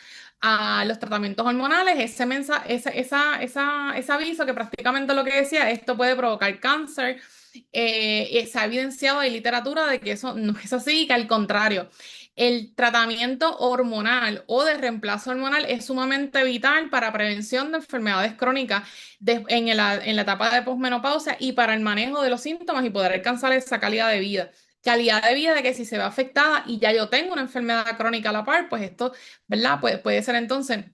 C: a los tratamientos hormonales, ese aviso que prácticamente lo que decía, esto puede provocar cáncer. Y se ha evidenciado en literatura de que eso no es así, que al contrario, el tratamiento hormonal o de reemplazo hormonal es sumamente vital para prevención de enfermedades crónicas en la etapa de posmenopausia y para el manejo de los síntomas y poder alcanzar esa calidad de vida. Calidad de vida de que si se ve afectada y ya yo tengo una enfermedad crónica a la par, pues esto, ¿verdad? Puede ser entonces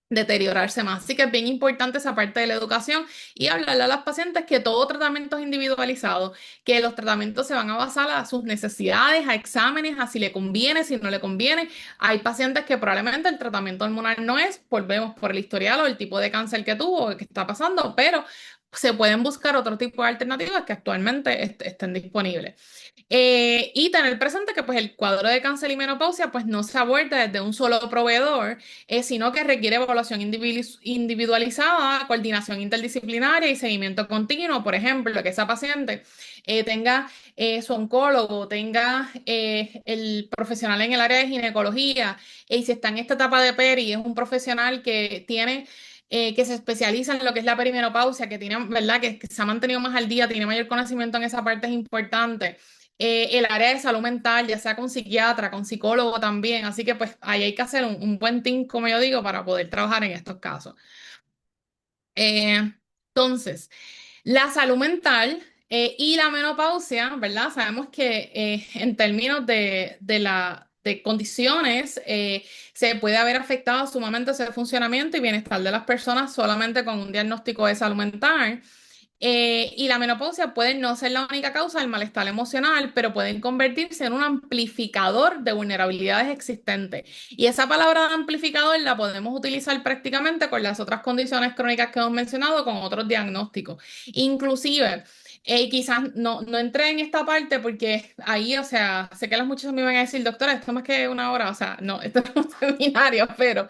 C: deteriorarse más. Así que es bien importante esa parte de la educación y hablarle a las pacientes que todo tratamiento es individualizado, que los tratamientos se van a basar a sus necesidades, a exámenes, a si le conviene, si no le conviene. Hay pacientes que probablemente el tratamiento hormonal no es, volvemos por el historial o el tipo de cáncer que tuvo o que está pasando, pero se pueden buscar otro tipo de alternativas que actualmente estén disponibles. Y tener presente que pues, el cuadro de cáncer y menopausia pues, no se aborda desde un solo proveedor, sino que requiere evaluación individualizada, coordinación interdisciplinaria y seguimiento continuo. Por ejemplo, que esa paciente tenga su oncólogo, tenga el profesional en el área de ginecología, y si está en esta etapa de peri, es un profesional que tiene que se especializa en lo que es la perimenopausia, que tiene, ¿verdad? Que se ha mantenido más al día, tiene mayor conocimiento en esa parte, es importante. El área de salud mental, ya sea con psiquiatra, con psicólogo también. Así que pues ahí hay que hacer un buen team, como yo digo, para poder trabajar en estos casos. Entonces, la salud mental y la menopausia, ¿verdad? Sabemos que en términos de condiciones se puede haber afectado sumamente ese funcionamiento y bienestar de las personas solamente con un diagnóstico de salud mental. Y la menopausia puede no ser la única causa del malestar emocional, pero pueden convertirse en un amplificador de vulnerabilidades existentes. Y esa palabra de amplificador la podemos utilizar prácticamente con las otras condiciones crónicas que hemos mencionado, con otros diagnósticos. Inclusive, quizás no entré en esta parte porque ahí, o sea, sé que las muchachas me van a decir, doctora, esto más que una hora, o sea, no, esto no es un seminario, pero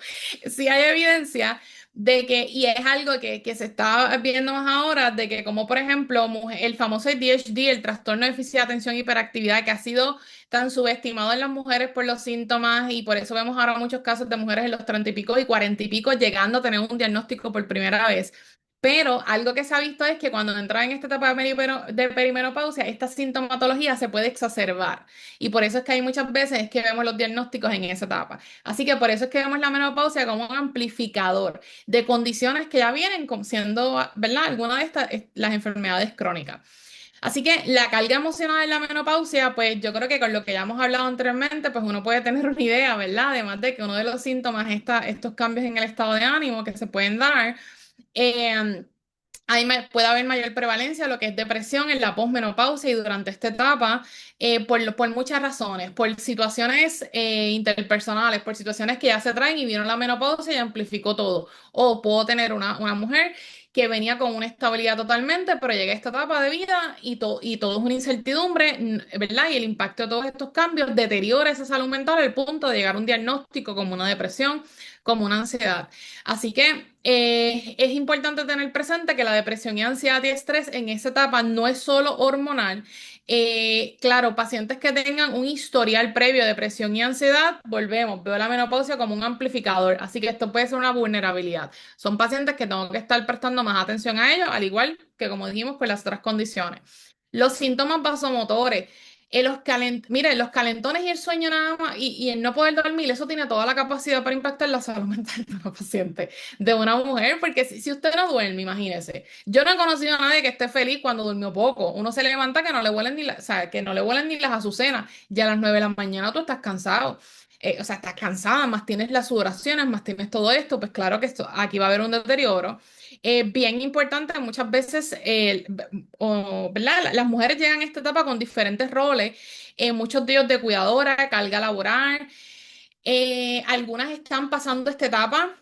C: sí hay evidencia de que, y es algo que se está viendo más ahora, de que como por ejemplo el famoso ADHD, el trastorno de déficit de atención y hiperactividad, que ha sido tan subestimado en las mujeres por los síntomas y por eso vemos ahora muchos casos de mujeres en los 30 y pico y 40 y pico llegando a tener un diagnóstico por primera vez. Pero algo que se ha visto es que cuando entra en esta etapa de perimenopausia, esta sintomatología se puede exacerbar. Y por eso es que hay muchas veces que vemos los diagnósticos en esa etapa. Así que por eso es que vemos la menopausia como un amplificador de condiciones que ya vienen siendo, ¿verdad? Algunas de estas, las enfermedades crónicas. Así que la carga emocional en la menopausia, pues yo creo que con lo que ya hemos hablado anteriormente, pues uno puede tener una idea, ¿verdad? Además de que uno de los síntomas es estos cambios en el estado de ánimo que se pueden dar. Eh, puede haber mayor prevalencia de lo que es depresión en la posmenopausia y durante esta etapa por muchas razones, por situaciones interpersonales, por situaciones que ya se traen y vieron la menopausia y amplificó todo. O puedo tener una mujer que venía con una estabilidad totalmente, pero llega a esta etapa de vida y todo es una incertidumbre, ¿verdad? Y el impacto de todos estos cambios deteriora esa salud mental al punto de llegar a un diagnóstico como una depresión, como una ansiedad. Así que es importante tener presente que la depresión y ansiedad y estrés en esa etapa no es solo hormonal. Claro, pacientes que tengan un historial previo de depresión y ansiedad, volvemos, veo la menopausia como un amplificador, así que esto puede ser una vulnerabilidad. Son pacientes que tengo que estar prestando más atención a ellos, al igual que como dijimos con las otras condiciones. Los síntomas vasomotores. Mire, los calentones y el sueño nada más y el no poder dormir, eso tiene toda la capacidad para impactar la salud mental de una paciente, de una mujer, porque si usted no duerme, imagínese. Yo no he conocido a nadie que esté feliz cuando durmió poco. Uno se levanta que no le huelen o sea, que no le huelen ni las azucenas. Ya a las 9 de la mañana tú estás cansado. O sea, estás cansada, más tienes las sudoraciones, más tienes todo esto, pues claro que aquí va a haber un deterioro. Bien importante, muchas veces, ¿verdad? Las mujeres llegan a esta etapa con diferentes roles, muchos de ellos de cuidadora, carga laboral. Algunas están pasando esta etapa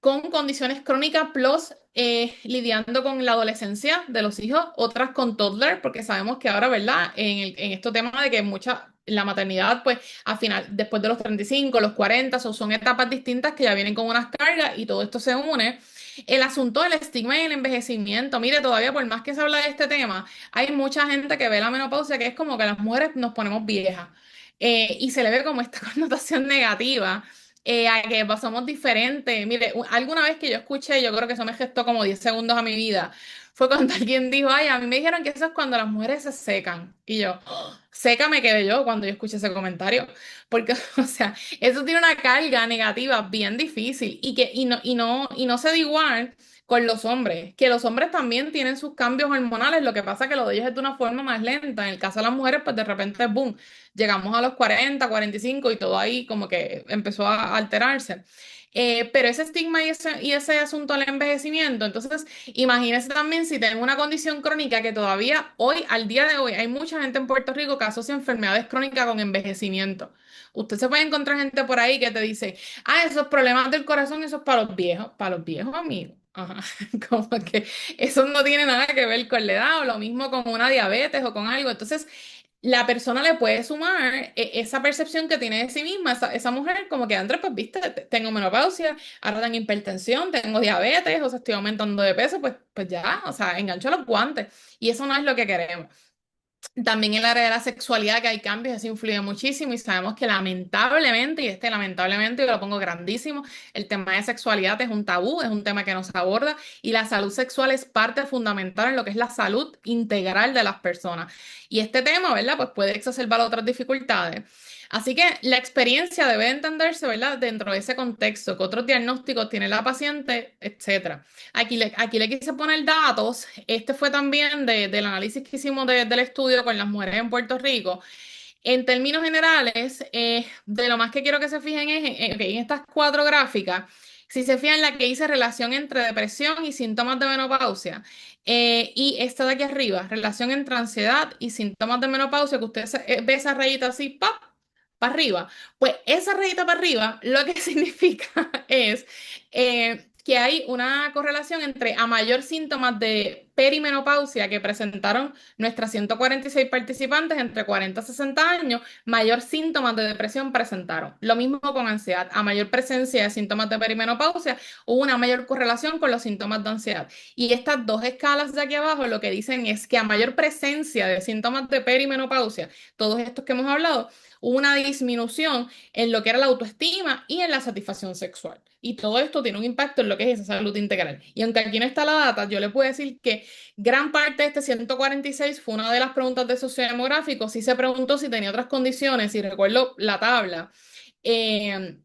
C: con condiciones crónicas, plus lidiando con la adolescencia de los hijos, otras con toddler, porque sabemos que ahora, ¿verdad? En estos temas de que la maternidad, pues, al final, después de los 35 los 40 son etapas distintas que ya vienen con unas cargas y todo esto se une. El asunto del estigma y el envejecimiento, mire, todavía por más que se habla de este tema, hay mucha gente que ve la menopausia que es como que las mujeres nos ponemos viejas y se le ve como esta connotación negativa a que somos diferentes. Mire, alguna vez que yo escuché, yo creo que eso me gestó como 10 segundos a mi vida, fue cuando alguien dijo, ay, a mí me dijeron que eso es cuando las mujeres se secan. Y yo, "Oh, seca me quedé yo cuando yo escuché ese comentario, porque, o sea, eso tiene una carga negativa bien difícil y no se da igual con los hombres, que los hombres también tienen sus cambios hormonales, lo que pasa que lo de ellos es de una forma más lenta. En el caso de las mujeres, pues de repente, boom, llegamos a los 40, 45 y todo ahí como que empezó a alterarse. Pero ese estigma y ese asunto del envejecimiento, entonces imagínese también si tenemos una condición crónica que todavía hoy, al día de hoy, hay mucha gente en Puerto Rico que asocia enfermedades crónicas con envejecimiento. Usted se puede encontrar gente por ahí que te dice, esos problemas del corazón, eso es para los viejos, amigos. Ajá, como que eso no tiene nada que ver con la edad o lo mismo con una diabetes o con algo. Entonces, la persona le puede sumar esa percepción que tiene de sí misma, esa mujer, como que Andrés, pues viste, tengo menopausia, ahora tengo hipertensión, tengo diabetes, o sea, estoy aumentando de peso, pues ya, o sea, engancho los guantes. Y eso no es lo que queremos. También en el área de la sexualidad que hay cambios, eso influye muchísimo y sabemos que lamentablemente, y lamentablemente yo lo pongo grandísimo, el tema de sexualidad es un tabú, es un tema que nos aborda y la salud sexual es parte fundamental en lo que es la salud integral de las personas. Y este tema, ¿verdad? Pues puede exacerbar otras dificultades. Así que la experiencia debe entenderse, ¿verdad? Dentro de ese contexto, que otros diagnósticos tiene la paciente, etcétera. Aquí le quise poner datos. Este fue también del análisis que hicimos del estudio con las mujeres en Puerto Rico. En términos generales, de lo más que quiero que se fijen es en estas cuatro gráficas. Si se fijan, la que hice relación entre depresión y síntomas de menopausia. Y esta de aquí arriba, relación entre ansiedad y síntomas de menopausia, que usted ve esa rayita así, ¡pap! Para arriba. Pues esa rayita para arriba lo que significa es que hay una correlación entre a mayor síntomas de perimenopausia que presentaron nuestras 146 participantes entre 40 y 60 años, mayor síntomas de depresión presentaron. Lo mismo con ansiedad. A mayor presencia de síntomas de perimenopausia, hubo una mayor correlación con los síntomas de ansiedad. Y estas dos escalas de aquí abajo lo que dicen es que a mayor presencia de síntomas de perimenopausia, todos estos que hemos hablado, hubo una disminución en lo que era la autoestima y en la satisfacción sexual. Y todo esto tiene un impacto en lo que es esa salud integral. Y aunque aquí no está la data, yo le puedo decir que gran parte de este 146 fue una de las preguntas de sociodemográfico. Sí se preguntó si tenía otras condiciones, y recuerdo la tabla. Eh,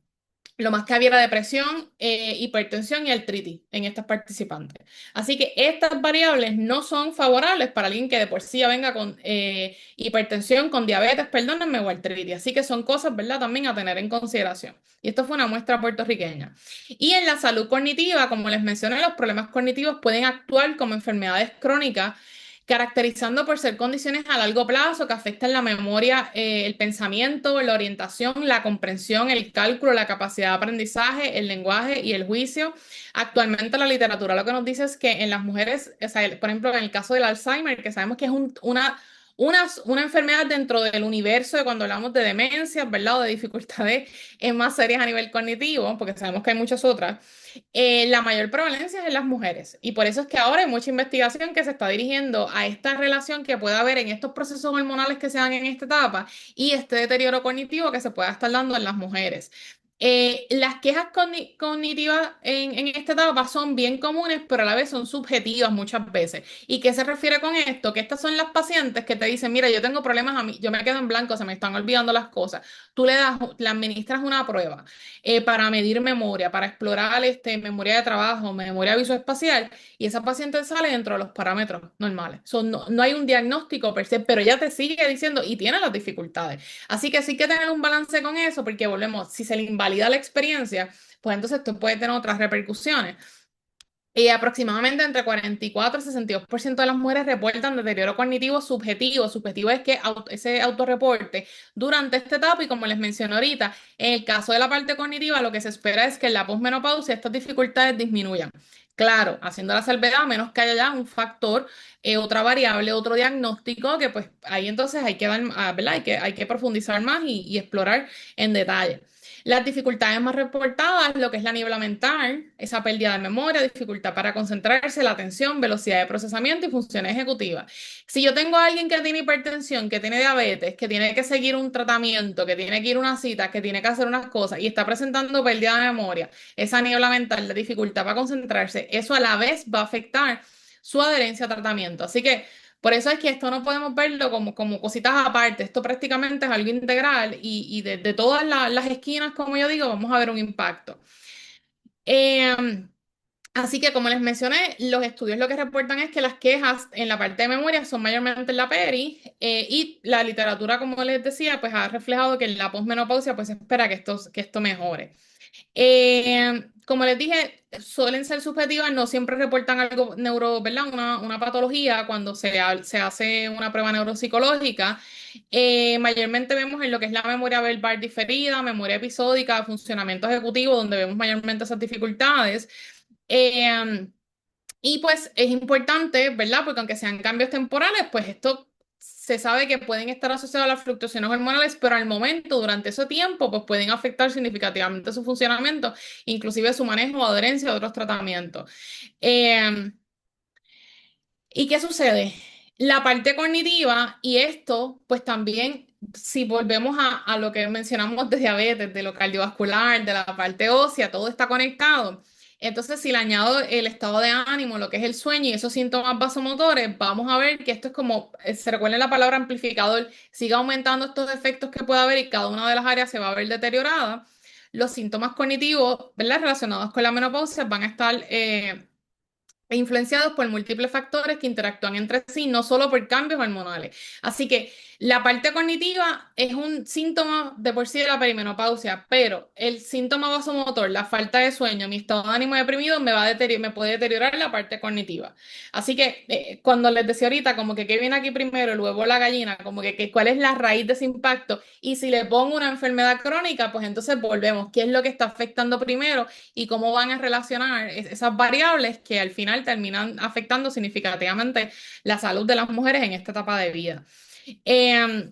C: lo más que había era depresión, hipertensión y artritis en estas participantes. Así que estas variables no son favorables para alguien que de por sí ya venga con hipertensión, con diabetes, perdónenme, o artritis. Así que son cosas, ¿verdad?, también a tener en consideración. Y esto fue una muestra puertorriqueña. Y en la salud cognitiva, como les mencioné, los problemas cognitivos pueden actuar como enfermedades crónicas caracterizando por ser condiciones a largo plazo que afectan la memoria, el pensamiento, la orientación, la comprensión, el cálculo, la capacidad de aprendizaje, el lenguaje y el juicio. Actualmente la literatura lo que nos dice es que en las mujeres, o sea, por ejemplo, en el caso del Alzheimer, que sabemos que es una enfermedad dentro del universo de cuando hablamos de demencias, ¿verdad? O de dificultades más serias a nivel cognitivo, porque sabemos que hay muchas otras. La mayor prevalencia es en las mujeres y por eso es que ahora hay mucha investigación que se está dirigiendo a esta relación que puede haber en estos procesos hormonales que se dan en esta etapa y este deterioro cognitivo que se pueda estar dando en las mujeres. Las quejas cognitivas en esta etapa son bien comunes, pero a la vez son subjetivas muchas veces. ¿Y qué se refiere con esto? Que estas son las pacientes que te dicen, mira, yo tengo problemas a mí, yo me quedo en blanco, se me están olvidando las cosas. Tú le administras una prueba para medir memoria, para explorar memoria de trabajo, memoria visoespacial, y esa paciente sale dentro de los parámetros normales. No hay un diagnóstico per se, pero ella te sigue diciendo y tiene las dificultades. Así que sí hay que tener un balance con eso, porque volvemos, si se le invalida la experiencia, pues entonces esto puede tener otras repercusiones. Y aproximadamente entre 44 y 62% de las mujeres reportan deterioro cognitivo subjetivo. Subjetivo es que ese autorreporte durante esta etapa, y como les mencioné ahorita, en el caso de la parte cognitiva, lo que se espera es que en la posmenopausia estas dificultades disminuyan. Claro, haciendo la salvedad, a menos que haya ya un factor, otra variable, otro diagnóstico, que pues ahí entonces hay que dar, ¿verdad? Hay que profundizar más y explorar en detalle. Las dificultades más reportadas, lo que es la niebla mental, esa pérdida de memoria, dificultad para concentrarse, la atención, velocidad de procesamiento y función ejecutiva. Si yo tengo a alguien que tiene hipertensión, que tiene diabetes, que tiene que seguir un tratamiento, que tiene que ir a una cita, que tiene que hacer unas cosas y está presentando pérdida de memoria, esa niebla mental, la dificultad para concentrarse, eso a la vez va a afectar su adherencia a tratamiento. Así que por eso es que esto no podemos verlo como cositas aparte, esto prácticamente es algo integral y de todas las esquinas, como yo digo, vamos a ver un impacto. Así que como les mencioné, los estudios lo que reportan es que las quejas en la parte de memoria son mayormente en la peri y la literatura, como les decía, pues ha reflejado que en la posmenopausia pues se espera que esto mejore. Como les dije, suelen ser subjetivas, no siempre reportan algo ¿verdad? Una patología cuando se hace una prueba neuropsicológica. Mayormente vemos en lo que es la memoria verbal diferida, memoria episódica, funcionamiento ejecutivo, donde vemos mayormente esas dificultades. Y pues es importante, ¿verdad? Porque aunque sean cambios temporales, pues esto se sabe que pueden estar asociados a las fluctuaciones hormonales, pero al momento, durante ese tiempo, pues pueden afectar significativamente su funcionamiento, inclusive su manejo o adherencia a otros tratamientos. Eh, ¿Y qué sucede? La parte cognitiva y esto, pues también, si volvemos a lo que mencionamos de diabetes, de lo cardiovascular, de la parte ósea, todo está conectado. Entonces, si le añado el estado de ánimo, lo que es el sueño y esos síntomas vasomotores, vamos a ver que esto es como, se recuerda la palabra amplificador, sigue aumentando estos efectos que puede haber y cada una de las áreas se va a ver deteriorada. Los síntomas cognitivos, ¿verdad? Relacionados con la menopausia van a estar influenciados por múltiples factores que interactúan entre sí, no solo por cambios hormonales. Así que la parte cognitiva es un síntoma de por sí de la perimenopausia, pero el síntoma vasomotor, la falta de sueño, mi estado de ánimo deprimido, me puede deteriorar la parte cognitiva. Así que cuando les decía ahorita, como que qué viene aquí primero, luego la gallina, como que cuál es la raíz de ese impacto, y si le pongo una enfermedad crónica, pues entonces volvemos, ¿qué es lo que está afectando primero? Y cómo van a relacionar esas variables que al final terminan afectando significativamente la salud de las mujeres en esta etapa de vida. Eh,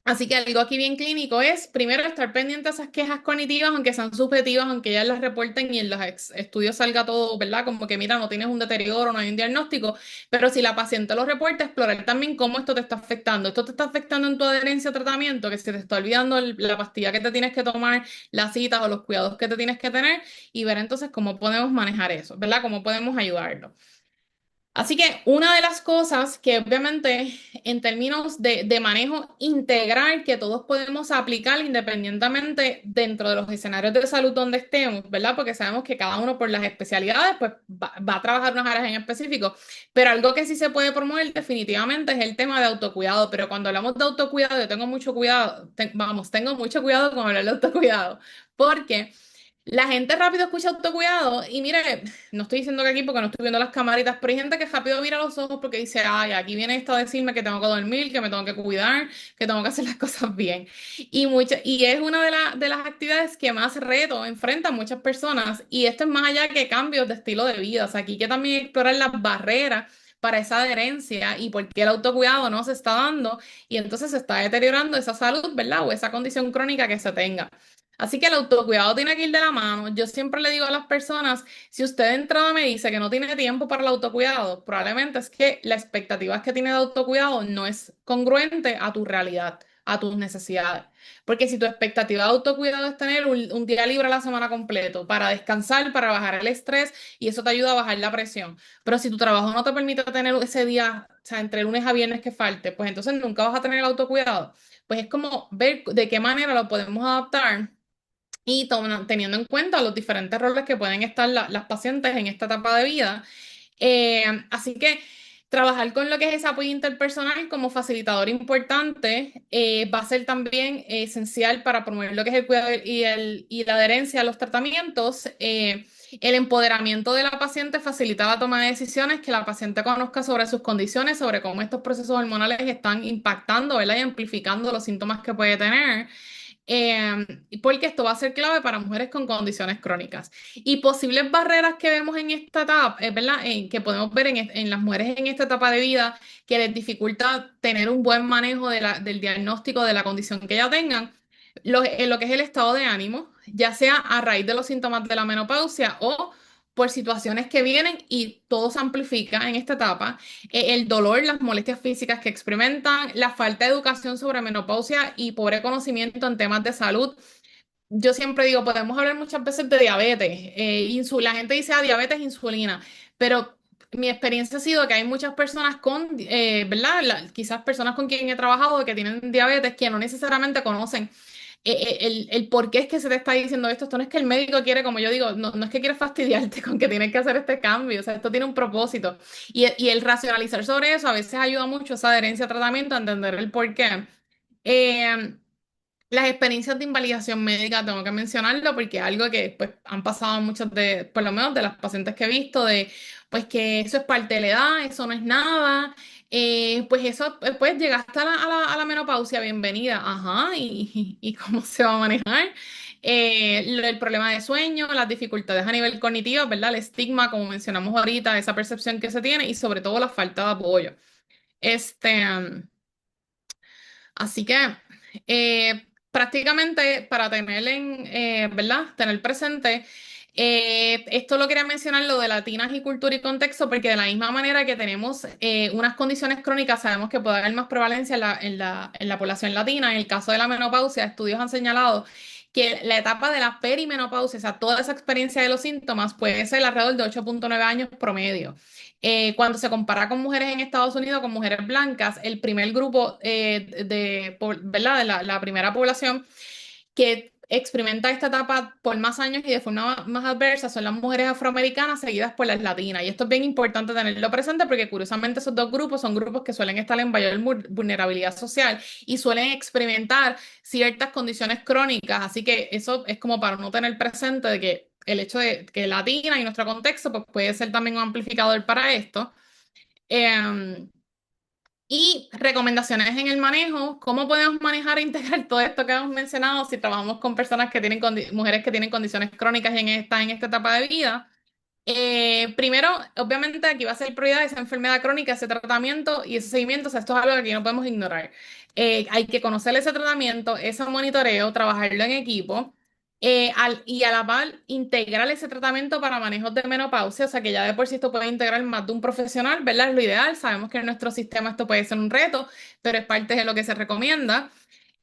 C: Así que algo aquí bien clínico es, primero, estar pendiente de esas quejas cognitivas, aunque sean subjetivas, aunque ellas las reporten y en los estudios salga todo, ¿verdad? Como que, mira, no tienes un deterioro, no hay un diagnóstico, pero si la paciente lo reporta, explorar también cómo esto te está afectando. Esto te está afectando en tu adherencia a tratamiento, que se te está olvidando la pastilla que te tienes que tomar, las citas o los cuidados que te tienes que tener y ver entonces cómo podemos manejar eso, ¿verdad? Cómo podemos ayudarlo. Así que una de las cosas que obviamente en términos de manejo integral que todos podemos aplicar independientemente dentro de los escenarios de salud donde estemos, ¿verdad? Porque sabemos que cada uno por las especialidades pues va a trabajar unas áreas en específico, pero algo que sí se puede promover definitivamente es el tema de autocuidado, pero cuando hablamos de autocuidado yo tengo mucho cuidado, tengo mucho cuidado con hablar de autocuidado, porque la gente rápido escucha autocuidado y mire, no estoy diciendo que aquí porque no estoy viendo las camaritas, pero hay gente que rápido mira los ojos porque dice, ay, aquí viene esto a decirme que tengo que dormir, que me tengo que cuidar, que tengo que hacer las cosas bien. Y es una de las actividades que más reto enfrentan muchas personas y esto es más allá que cambios de estilo de vida. O sea, aquí hay que también explorar las barreras para esa adherencia y por qué el autocuidado no se está dando y entonces se está deteriorando esa salud, ¿verdad? O esa condición crónica que se tenga. Así que el autocuidado tiene que ir de la mano. Yo siempre le digo a las personas, si usted de entrada me dice que no tiene tiempo para el autocuidado, probablemente es que la expectativa que tiene de autocuidado no es congruente a tu realidad, a tus necesidades. Porque si tu expectativa de autocuidado es tener un día libre a la semana completo para descansar, para bajar el estrés y eso te ayuda a bajar la presión. Pero si tu trabajo no te permite tener ese día, o sea, entre lunes a viernes que falte, pues entonces nunca vas a tener el autocuidado. Pues es como ver de qué manera lo podemos adaptar y teniendo en cuenta los diferentes roles que pueden estar las pacientes en esta etapa de vida. Así que trabajar con lo que es ese apoyo interpersonal como facilitador importante va a ser también esencial para promover lo que es el cuidado y la adherencia a los tratamientos. El empoderamiento de la paciente facilita la toma de decisiones, que la paciente conozca sobre sus condiciones, sobre cómo estos procesos hormonales están impactando, ¿verdad? Y amplificando los síntomas que puede tener. Porque esto va a ser clave para mujeres con condiciones crónicas. Y posibles barreras que vemos en esta etapa, ¿verdad? Que podemos ver en las mujeres en esta etapa de vida que les dificulta tener un buen manejo del diagnóstico de la condición que ya tengan, lo que es el estado de ánimo, ya sea a raíz de los síntomas de la menopausia o por situaciones que vienen y todo se amplifica en esta etapa, el dolor, las molestias físicas que experimentan, la falta de educación sobre menopausia y pobre conocimiento en temas de salud. Yo siempre digo, podemos hablar muchas veces de diabetes, la gente dice, diabetes, insulina, pero mi experiencia ha sido que hay muchas personas ¿verdad? Quizás personas con quien he trabajado que tienen diabetes que no necesariamente conocen el por qué es que se te está diciendo esto. Esto no es que el médico quiere, como yo digo, no es que quiere fastidiarte con que tienes que hacer este cambio, o sea, esto tiene un propósito. Y el racionalizar sobre eso a veces ayuda mucho esa adherencia a tratamiento, a entender el por qué. Eh, las experiencias de invalidación médica, tengo que mencionarlo porque es algo que pues, han pasado muchas por lo menos de las pacientes que he visto, de pues que eso es parte de la edad, eso no es nada, pues eso, pues llegaste a la menopausia, bienvenida, ajá, y cómo se va a manejar. el problema de sueño, las dificultades a nivel cognitivo, ¿verdad? El estigma, como mencionamos ahorita, esa percepción que se tiene y sobre todo la falta de apoyo. Este, Así que prácticamente para tener ¿verdad? Tener presente, esto lo quería mencionar, lo de latinas y cultura y contexto, porque de la misma manera que tenemos unas condiciones crónicas, sabemos que puede haber más prevalencia en la población latina. En el caso de la menopausia, estudios han señalado que la etapa de la perimenopausia, o sea, toda esa experiencia de los síntomas, puede ser alrededor de 8,9 años promedio. Cuando se compara con mujeres en Estados Unidos, con mujeres blancas, el primer grupo ¿verdad? De la primera población que experimenta esta etapa por más años y de forma más adversa son las mujeres afroamericanas seguidas por las latinas. Y esto es bien importante tenerlo presente porque curiosamente esos dos grupos son grupos que suelen estar en mayor vulnerabilidad social y suelen experimentar ciertas condiciones crónicas. Así que eso es como para no tener presente de que el hecho de que latina y nuestro contexto pues puede ser también un amplificador para esto. Em, y recomendaciones en el manejo, cómo podemos manejar e integrar todo esto que hemos mencionado si trabajamos con personas que tienen mujeres que tienen condiciones crónicas y en esta etapa de vida. Primero, obviamente aquí va a ser prioridad esa enfermedad crónica, ese tratamiento y ese seguimiento, o sea, esto es algo que aquí no podemos ignorar. Hay que conocer ese tratamiento, ese monitoreo, trabajarlo en equipo y a la par integrar ese tratamiento para manejos de menopausia, o sea, que ya de por sí esto puede integrar más de un profesional, ¿verdad? Es lo ideal, sabemos que en nuestro sistema esto puede ser un reto, pero es parte de lo que se recomienda.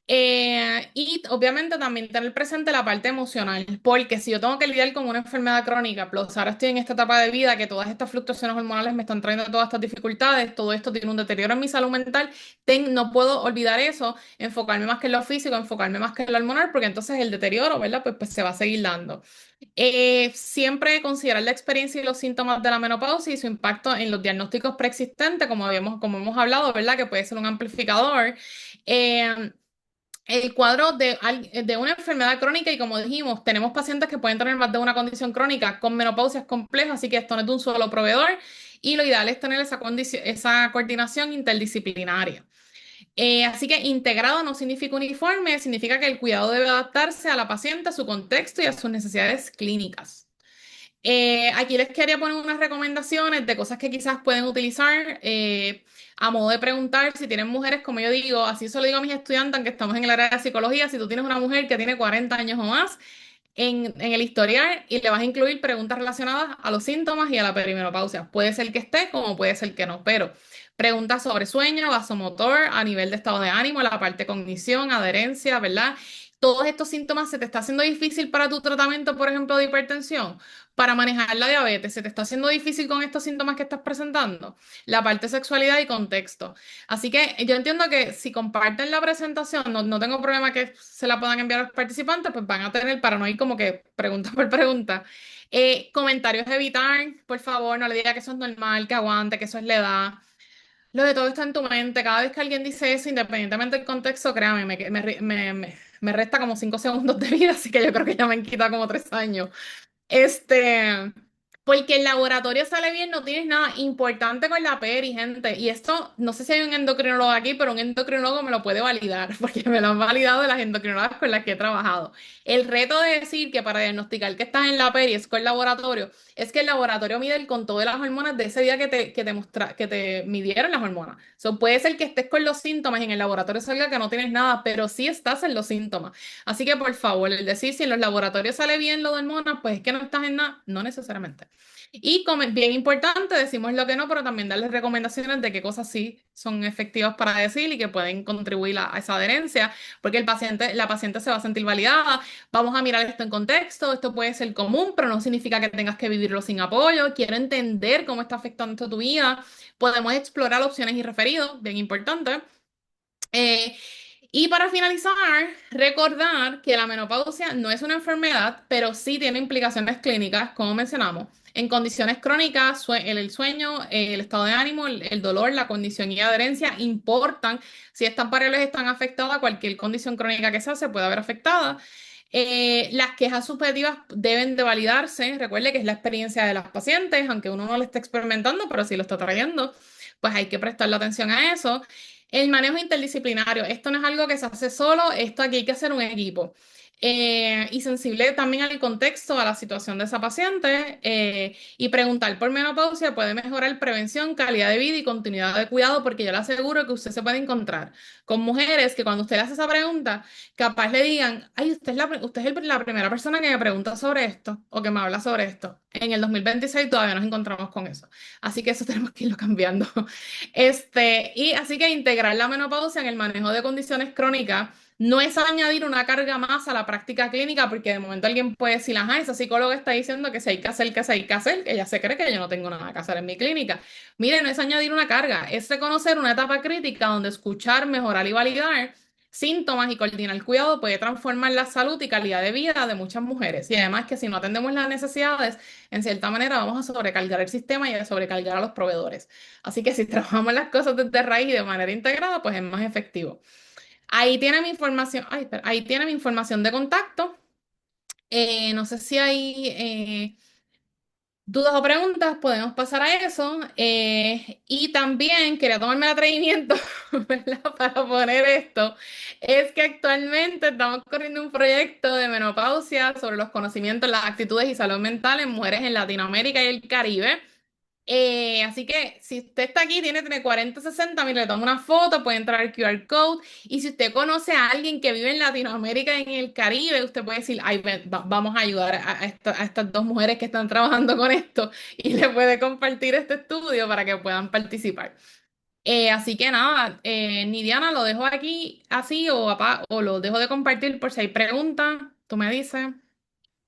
C: Y obviamente también tener presente la parte emocional, porque si yo tengo que lidiar con una enfermedad crónica, plus ahora estoy en esta etapa de vida que todas estas fluctuaciones hormonales me están trayendo todas estas dificultades, todo esto tiene un deterioro en mi salud mental, no puedo olvidar eso, enfocarme más que en lo físico, enfocarme más que en lo hormonal, porque entonces el deterioro, ¿verdad? Pues se va a seguir dando. Siempre considerar la experiencia y los síntomas de la menopausia y su impacto en los diagnósticos preexistentes, como hemos hablado, ¿verdad? Que puede ser un amplificador. Eh, el cuadro de una enfermedad crónica y como dijimos, tenemos pacientes que pueden tener más de una condición crónica con menopausias complejas, así que esto no es de un solo proveedor y lo ideal es tener esa coordinación interdisciplinaria. Así que integrado no significa uniforme, significa que el cuidado debe adaptarse a la paciente, a su contexto y a sus necesidades clínicas. Aquí les quería poner unas recomendaciones de cosas que quizás pueden utilizar a modo de preguntar si tienen mujeres, como yo digo, así se lo digo a mis estudiantes, aunque estamos en el área de psicología, si tú tienes una mujer que tiene 40 años o más en el historial y le vas a incluir preguntas relacionadas a los síntomas y a la perimenopausia. Puede ser que esté, como puede ser que no, pero preguntas sobre sueño, vasomotor, a nivel de estado de ánimo, la parte de cognición, adherencia, ¿verdad? Todos estos síntomas se te está haciendo difícil para tu tratamiento, por ejemplo, de hipertensión, para manejar la diabetes, se te está haciendo difícil con estos síntomas que estás presentando, la parte de sexualidad y contexto. Así que yo entiendo que si comparten la presentación, no tengo problema que se la puedan enviar a los participantes, pues van a tener para no ir como que pregunta por pregunta. Comentarios evitar, por favor, no le diga que eso es normal, que aguante, que eso es la edad. Lo de todo está en tu mente. Cada vez que alguien dice eso, independientemente del contexto, créame, me resta como 5 segundos de vida, así que yo creo que ya me han quitado como 3 años. Este, Porque el laboratorio sale bien, no tienes nada importante con la peri, gente. Y esto, no sé si hay un endocrinólogo aquí, pero un endocrinólogo me lo puede validar, porque me lo han validado de las endocrinólogas con las que he trabajado. El reto de decir que para diagnosticar que estás en la peri es con el laboratorio, es que el laboratorio mide el conteo de las hormonas de ese día que te midieron las hormonas. Puede ser que estés con los síntomas y en el laboratorio salga que no tienes nada, pero sí estás en los síntomas. Así que por favor, el decir si en los laboratorios sale bien lo de hormonas, pues es que no estás en nada, no necesariamente. Y como es bien importante, decimos lo que no, pero también darles recomendaciones de qué cosas sí son efectivas para decir y que pueden contribuir a esa adherencia, porque la paciente se va a sentir validada. Vamos a mirar esto en contexto, esto puede ser común, pero no significa que tengas que vivirlo sin apoyo. Quiero entender cómo está afectando esto tu vida. Podemos explorar opciones y referidos, bien importante. Eh, y para finalizar, recordar que la menopausia no es una enfermedad, pero sí tiene implicaciones clínicas, como mencionamos, en condiciones crónicas, el sueño, el estado de ánimo, el dolor, la condición y adherencia importan. Si estas variables están afectadas, cualquier condición crónica que sea se puede ver afectada. Las quejas subjetivas deben de validarse. Recuerde que es la experiencia de las pacientes, aunque uno no lo esté experimentando, pero sí lo está trayendo, pues hay que prestarle atención a eso. El manejo interdisciplinario, esto no es algo que se hace solo, esto aquí hay que hacer un equipo. y sensible también al contexto, a la situación de esa paciente. Y preguntar por menopausia puede mejorar prevención, calidad de vida y continuidad de cuidado, porque yo le aseguro que usted se puede encontrar con mujeres que cuando usted le hace esa pregunta, capaz le digan, ay, usted es la primera persona que me pregunta sobre esto o que me habla sobre esto. En el 2026 todavía nos encontramos con eso. Así que eso tenemos que irlo cambiando. Y así que integrar la menopausia en el manejo de condiciones crónicas no es añadir una carga más a la práctica clínica, porque de momento alguien puede decir, ajá, esa psicóloga está diciendo que si hay que hacer, que si hay que hacer, que ella se cree que yo no tengo nada que hacer en mi clínica. Mire, no es añadir una carga, es reconocer una etapa crítica donde escuchar, mejorar y validar síntomas y coordinar el cuidado puede transformar la salud y calidad de vida de muchas mujeres. Y además que si no atendemos las necesidades, en cierta manera vamos a sobrecargar el sistema y a sobrecargar a los proveedores. Así que si trabajamos las cosas desde raíz y de manera integrada, pues es más efectivo. Ahí tiene mi información, ay, espera, ahí tiene mi información de contacto. No sé si hay dudas o preguntas, podemos pasar a eso. Y también quería tomarme el atrevimiento, ¿verdad? Para poner esto. Es que actualmente estamos corriendo un proyecto de menopausia sobre los conocimientos, las actitudes y salud mental en mujeres en Latinoamérica y el Caribe. Así que si usted está aquí, tiene 4060, mire, le toma una foto, puede entrar al QR code. Y si usted conoce a alguien que vive en Latinoamérica y en el Caribe, usted puede decir, ay, ven, vamos a ayudar a estas dos mujeres que están trabajando con esto y le puede compartir este estudio para que puedan participar. Así que nada, Nidiana, lo dejo aquí así o lo dejo de compartir por si hay preguntas. Tú me dices.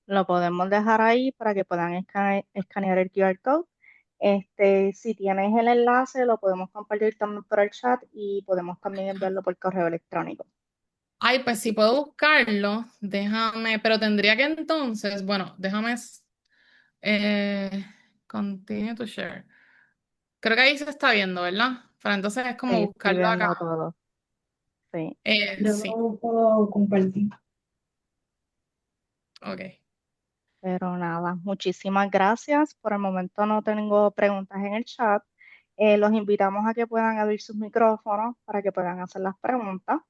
A: Lo podemos dejar ahí para que puedan escanear el QR code. Si tienes el enlace, lo podemos compartir también por el chat y podemos también enviarlo por correo electrónico.
C: Ay, pues sí puedo buscarlo, déjame, pero tendría que entonces, bueno, déjame eh, continue to share. Creo que ahí se está viendo, ¿verdad? Pero entonces es como
A: Sí, estoy
C: buscarlo acá.
A: viendo todo. Sí,
D: Yo
C: Sí,
D: lo puedo compartir.
C: ok.
A: pero nada, muchísimas gracias. Por el momento no tengo preguntas en el chat. Los invitamos a que puedan abrir sus micrófonos para que puedan hacer las preguntas.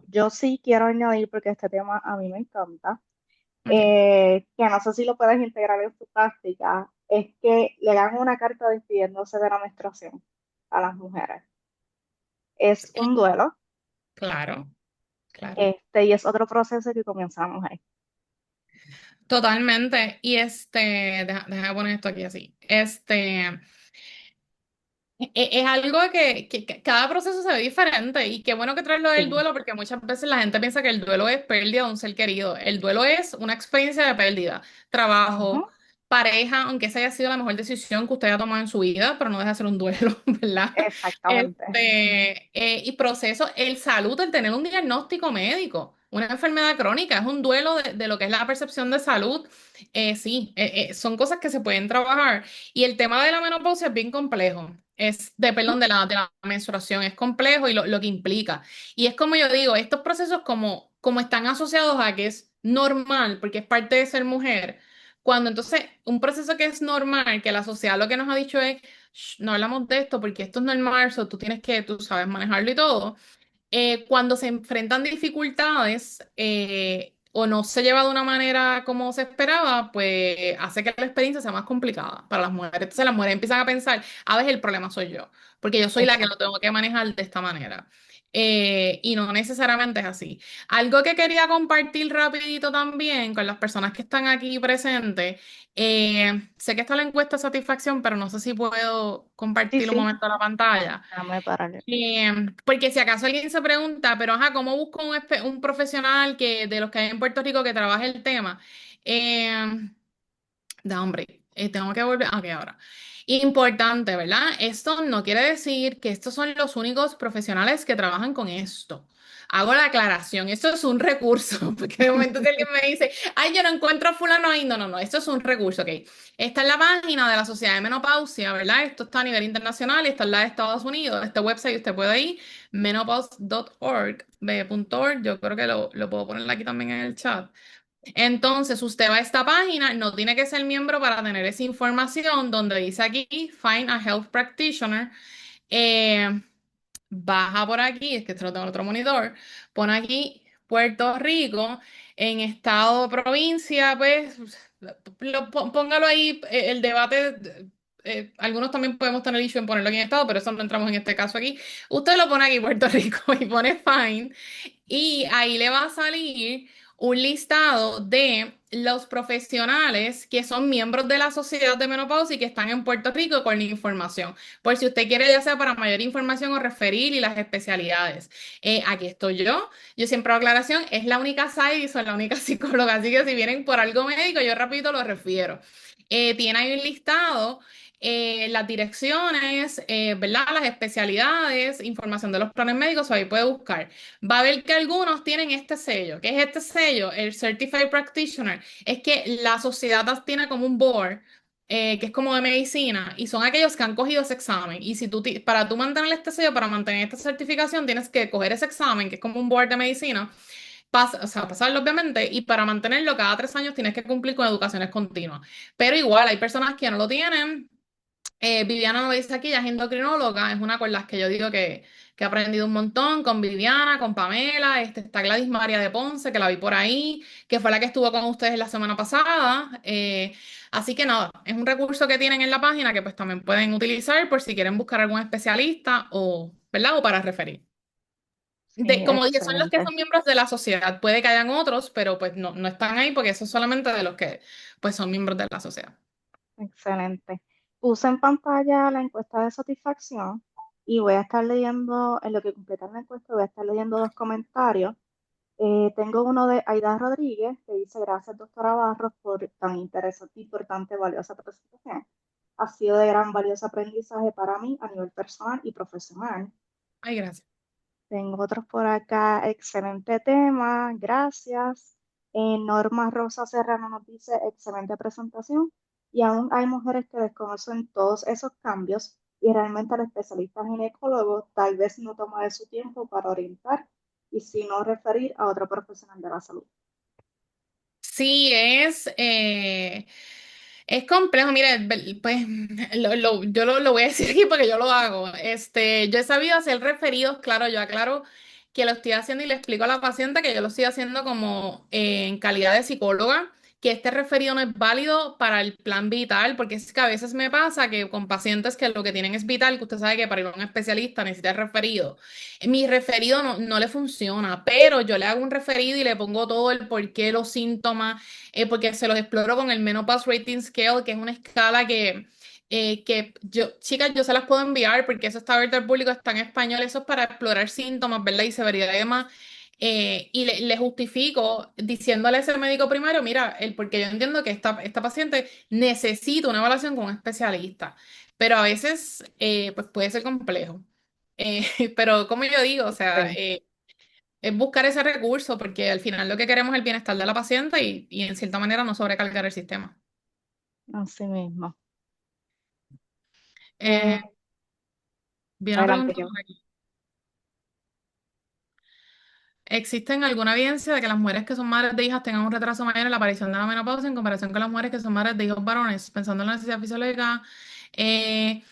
A: Yo sí quiero añadir, porque este tema a mí me encanta,
C: Ok.
A: que no sé si lo puedes integrar en tu práctica, es que le dan una carta despidiéndose de la menstruación a las mujeres. Es un duelo,
C: Claro, claro.
A: y es otro proceso que comienza la mujer.
C: Totalmente. Y deja poner esto aquí así. Es algo que cada proceso se ve diferente y qué bueno que traes lo del
A: Sí.
C: duelo porque muchas veces la gente piensa que el duelo es pérdida de un ser querido. El duelo es una experiencia de pérdida, trabajo,
A: Ujú,
C: pareja, aunque esa haya sido la mejor decisión que usted haya tomado en su vida, pero no deja de ser un duelo, ¿verdad?
A: exactamente.
C: Y proceso, el salud, el tener un diagnóstico médico, una enfermedad crónica, es un duelo de lo que es la percepción de salud. Sí, son cosas que se pueden trabajar. Y el tema de la menopausia es bien complejo.
A: Ujú,
C: Perdón, de la menstruación, es complejo y lo que implica. Y es como yo digo, estos procesos como están asociados a que es normal, porque es parte de ser mujer, cuando entonces un proceso que es normal, que la sociedad lo que nos ha dicho es, "Shh, no hablamos de esto porque esto es normal, so tú tienes que, tú sabes manejarlo y todo, cuando se enfrentan dificultades o no se lleva de una manera como se esperaba, pues hace que la experiencia sea más complicada para las mujeres. Entonces las mujeres empiezan a pensar, a veces el problema soy yo, porque yo soy la que lo
A: exacto.
C: tengo que manejar de esta manera. Y no necesariamente es así. Algo que quería compartir rapidito también con las personas que están aquí presentes, sé que está la encuesta de satisfacción, pero no sé si puedo
A: Sí,
C: compartir un
A: sí,
C: momento la pantalla.
A: déjame pararle.
C: Porque si acaso alguien se pregunta, pero ajá, ¿cómo busco un profesional de los que hay en Puerto Rico que trabaje el tema? Eh, Da, hombre, tengo que volver. Ok, ahora. Importante, ¿verdad? Esto no quiere decir que estos son los únicos profesionales que trabajan con esto. Hago la aclaración, esto es un recurso, porque de momento si alguien me dice, ay, yo no encuentro a fulano ahí, no, no, no, esto es un recurso, ok. Está en la página de la Sociedad de Menopausia, ¿verdad? Esto está a nivel internacional y está en la de Estados Unidos. Este website usted puede ir, menopause.org, .org, yo creo que lo puedo poner aquí también en el chat. Entonces, usted va a esta página, no tiene que ser miembro para tener esa información, donde dice aquí, Find a Health Practitioner. Eh, Baja por aquí, es que esto lo tengo en otro monitor, pone aquí Puerto Rico, en estado, provincia, pues póngalo ahí, el debate. Algunos también podemos tener issue en ponerlo aquí en estado, pero eso no entramos en este caso aquí. Usted lo pone aquí Puerto Rico y pone fine, y ahí le va a salir un listado de los profesionales que son miembros de la Sociedad de Menopausia y que están en Puerto Rico con la información. Por si usted quiere, ya sea para mayor información o referir y las especialidades. Aquí estoy yo. Yo siempre hago aclaración, es la única site y soy la única psicóloga, así que si vienen por algo médico, yo rapidito lo refiero. Tiene ahí un listado, las direcciones, ¿verdad? Las especialidades, información de los planes médicos, ahí puede buscar. Va a ver que algunos tienen este sello. ¿Qué es este sello? El Certified Practitioner. Es que la sociedad tiene como un board, que es como de medicina, y son aquellos que han cogido ese examen. Y si para tú mantener este sello, para mantener esta certificación, tienes que coger ese examen, que es como un board de medicina, o sea, pasarlo obviamente, y para mantenerlo cada 3 años tienes que cumplir con educaciones continuas. Pero igual hay personas que no lo tienen. Viviana lo dice aquí, ella es endocrinóloga, es una con las que yo digo que he aprendido un montón, con Viviana, con Pamela, está Gladys María de Ponce, que la vi por ahí, que fue la que estuvo con ustedes la semana pasada. Así que nada, es un recurso que tienen en la página que pues también pueden utilizar por si quieren buscar algún especialista o, ¿verdad? O para referir.
A: Sí,
C: Como dije, son los que
A: excelente,
C: son miembros de la sociedad. Puede que hayan otros, pero pues no están ahí porque eso es solamente de los que pues son miembros de la sociedad.
A: excelente. Puse en pantalla la encuesta de satisfacción y voy a estar leyendo, en lo que completan la encuesta, voy a estar leyendo dos comentarios. Tengo uno de Aida Rodríguez que dice: gracias, doctora Barros, por tan interesante, importante, valiosa presentación. Ha sido de gran valioso aprendizaje para mí a nivel personal y profesional.
C: Ay, gracias.
A: Tengo otros por acá: excelente tema, gracias. Norma Rosa Serrano nos dice: excelente presentación. Y aún hay mujeres que desconocen todos esos cambios y realmente el especialista ginecólogo tal vez no toma de su tiempo para orientar y si no referir a otro profesional de la salud.
C: Sí, es complejo. Mire, pues yo lo voy a decir aquí porque yo lo hago. Yo he sabido hacer referidos, claro, yo aclaro que lo estoy haciendo y le explico a la paciente que yo lo estoy haciendo como en calidad de psicóloga, que este referido no es válido para el plan vital, porque es que a veces me pasa que con pacientes que lo que tienen es vital, que usted sabe que para ir a un especialista necesita el referido. Mi referido no le funciona, pero yo le hago un referido y le pongo todo el porqué, los síntomas, porque se los exploro con el Menopause Rating Scale, que es una escala que yo, chicas, yo se las puedo enviar porque eso está abierto al público, está en español, eso es para explorar síntomas, ¿verdad? Y severidad y demás. Y le justifico diciéndole a ese médico primero, mira, porque yo entiendo que esta paciente necesita una evaluación con un especialista, pero a veces pues puede ser complejo. Pero como yo digo, o sea,
A: Sí,
C: es buscar ese recurso porque al final lo que queremos es el bienestar de la paciente y en cierta manera no sobrecargar el sistema.
A: así mismo.
C: Eh,
A: Eh,
C: Vi una
A: adelante,
C: pregunta
A: que
C: por aquí. ¿Existen alguna evidencia de que las mujeres que son madres de hijas tengan un retraso mayor en la aparición de la menopausia en comparación con las mujeres que son madres de hijos varones? Pensando en la necesidad fisiológica, eh,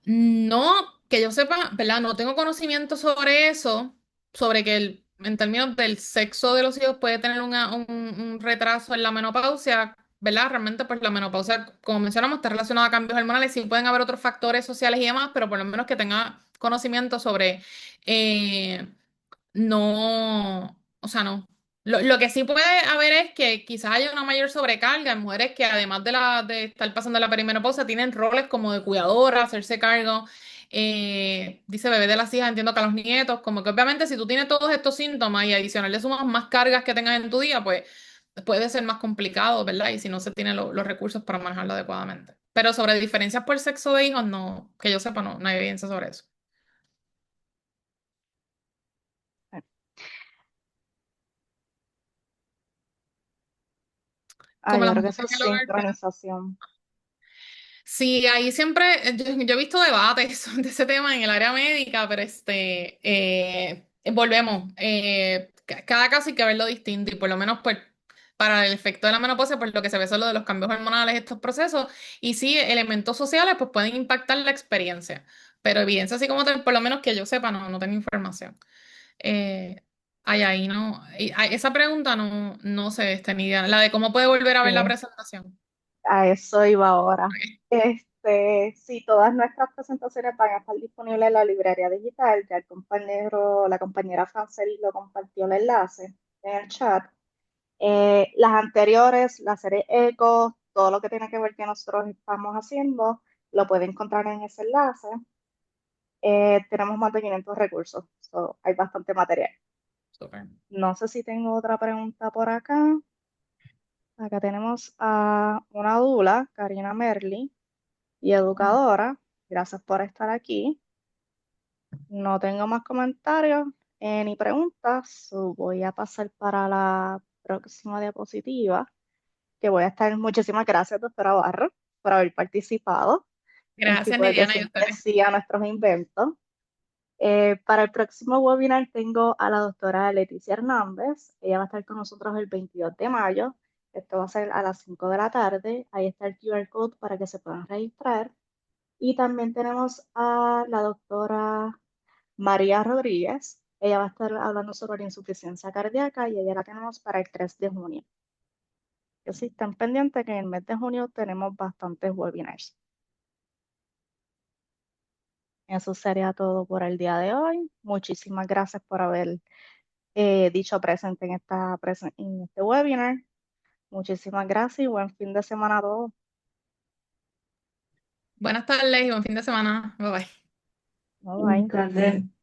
C: no, que yo sepa, ¿verdad? No tengo conocimiento sobre eso, sobre que en términos del sexo de los hijos puede tener un retraso en la menopausia, ¿verdad? Realmente, pues la menopausia, como mencionamos, está relacionada a cambios hormonales, sí pueden haber otros factores sociales y demás, pero por lo menos que tenga conocimiento sobre, no, o sea, no. Lo que sí puede haber es que quizás haya una mayor sobrecarga en mujeres que además de estar pasando la perimenopausia tienen roles como de cuidadora, hacerse cargo, dice bebé de las hijas, entiendo que a los nietos, como que obviamente si tú tienes todos estos síntomas y adicional le sumas más cargas que tengas en tu día, pues puede ser más complicado, ¿verdad? Y si no se tienen los recursos para manejarlo adecuadamente. Pero sobre diferencias por sexo de hijos, no, que yo sepa, no hay evidencia sobre eso. Como
A: yo
C: las
A: creo que
C: mujeres
A: eso es
C: en el hogar.
A: sincronización.
C: Sí, ahí siempre, yo he visto debates de ese tema en el área médica, pero volvemos, cada caso hay que verlo distinto y por lo menos pues para el efecto de la menopausia, pues lo que se ve son lo de los cambios hormonales, estos procesos, y sí, elementos sociales pues pueden impactar la experiencia, pero evidencia así como tal, por lo menos que yo sepa, no tengo información. Eh, Ay, ahí no. Esa pregunta no sé, ni idea. La de cómo puede volver a ver la
A: Sí,
C: presentación.
A: a eso iba ahora.
C: Ok,
A: Sí, todas nuestras presentaciones van a estar disponibles en la librería digital. Ya la compañera Franceli lo compartió el enlace en el chat. Las anteriores, la serie Eco, todo lo que tiene que ver que nosotros estamos haciendo, lo pueden encontrar en ese enlace. Tenemos más de 500 recursos, so, hay bastante material.
C: súper.
A: No sé si tengo otra pregunta por acá. Acá tenemos a una dula, Karina Merli, y educadora. Gracias por estar aquí. No tengo más comentarios ni preguntas. Voy a pasar para la próxima diapositiva, que voy a estar. Muchísimas gracias, doctora Barro, por haber participado en que
C: Gracias,
A: puedes
C: Nidiana, y
A: decir que
C: ustedes.
A: sí a nuestros inventos. Para el próximo webinar tengo a la doctora Leticia Hernández. Ella va a estar con nosotros el 22 de mayo. Esto va a ser a las 5 de la tarde. Ahí está el QR code para que se puedan registrar. Y también tenemos a la doctora María Rodríguez. Ella va a estar hablando sobre insuficiencia cardíaca y ella la tenemos para el 3 de junio. Que sí están pendientes que en el mes de junio tenemos bastantes webinars. Eso sería todo por el día de hoy. Muchísimas gracias por haber dicho presente en en este webinar. Muchísimas gracias y buen fin de semana a todos.
C: Buenas tardes y buen fin de semana. Bye bye.
A: Bye bye.
B: Buenas tardes.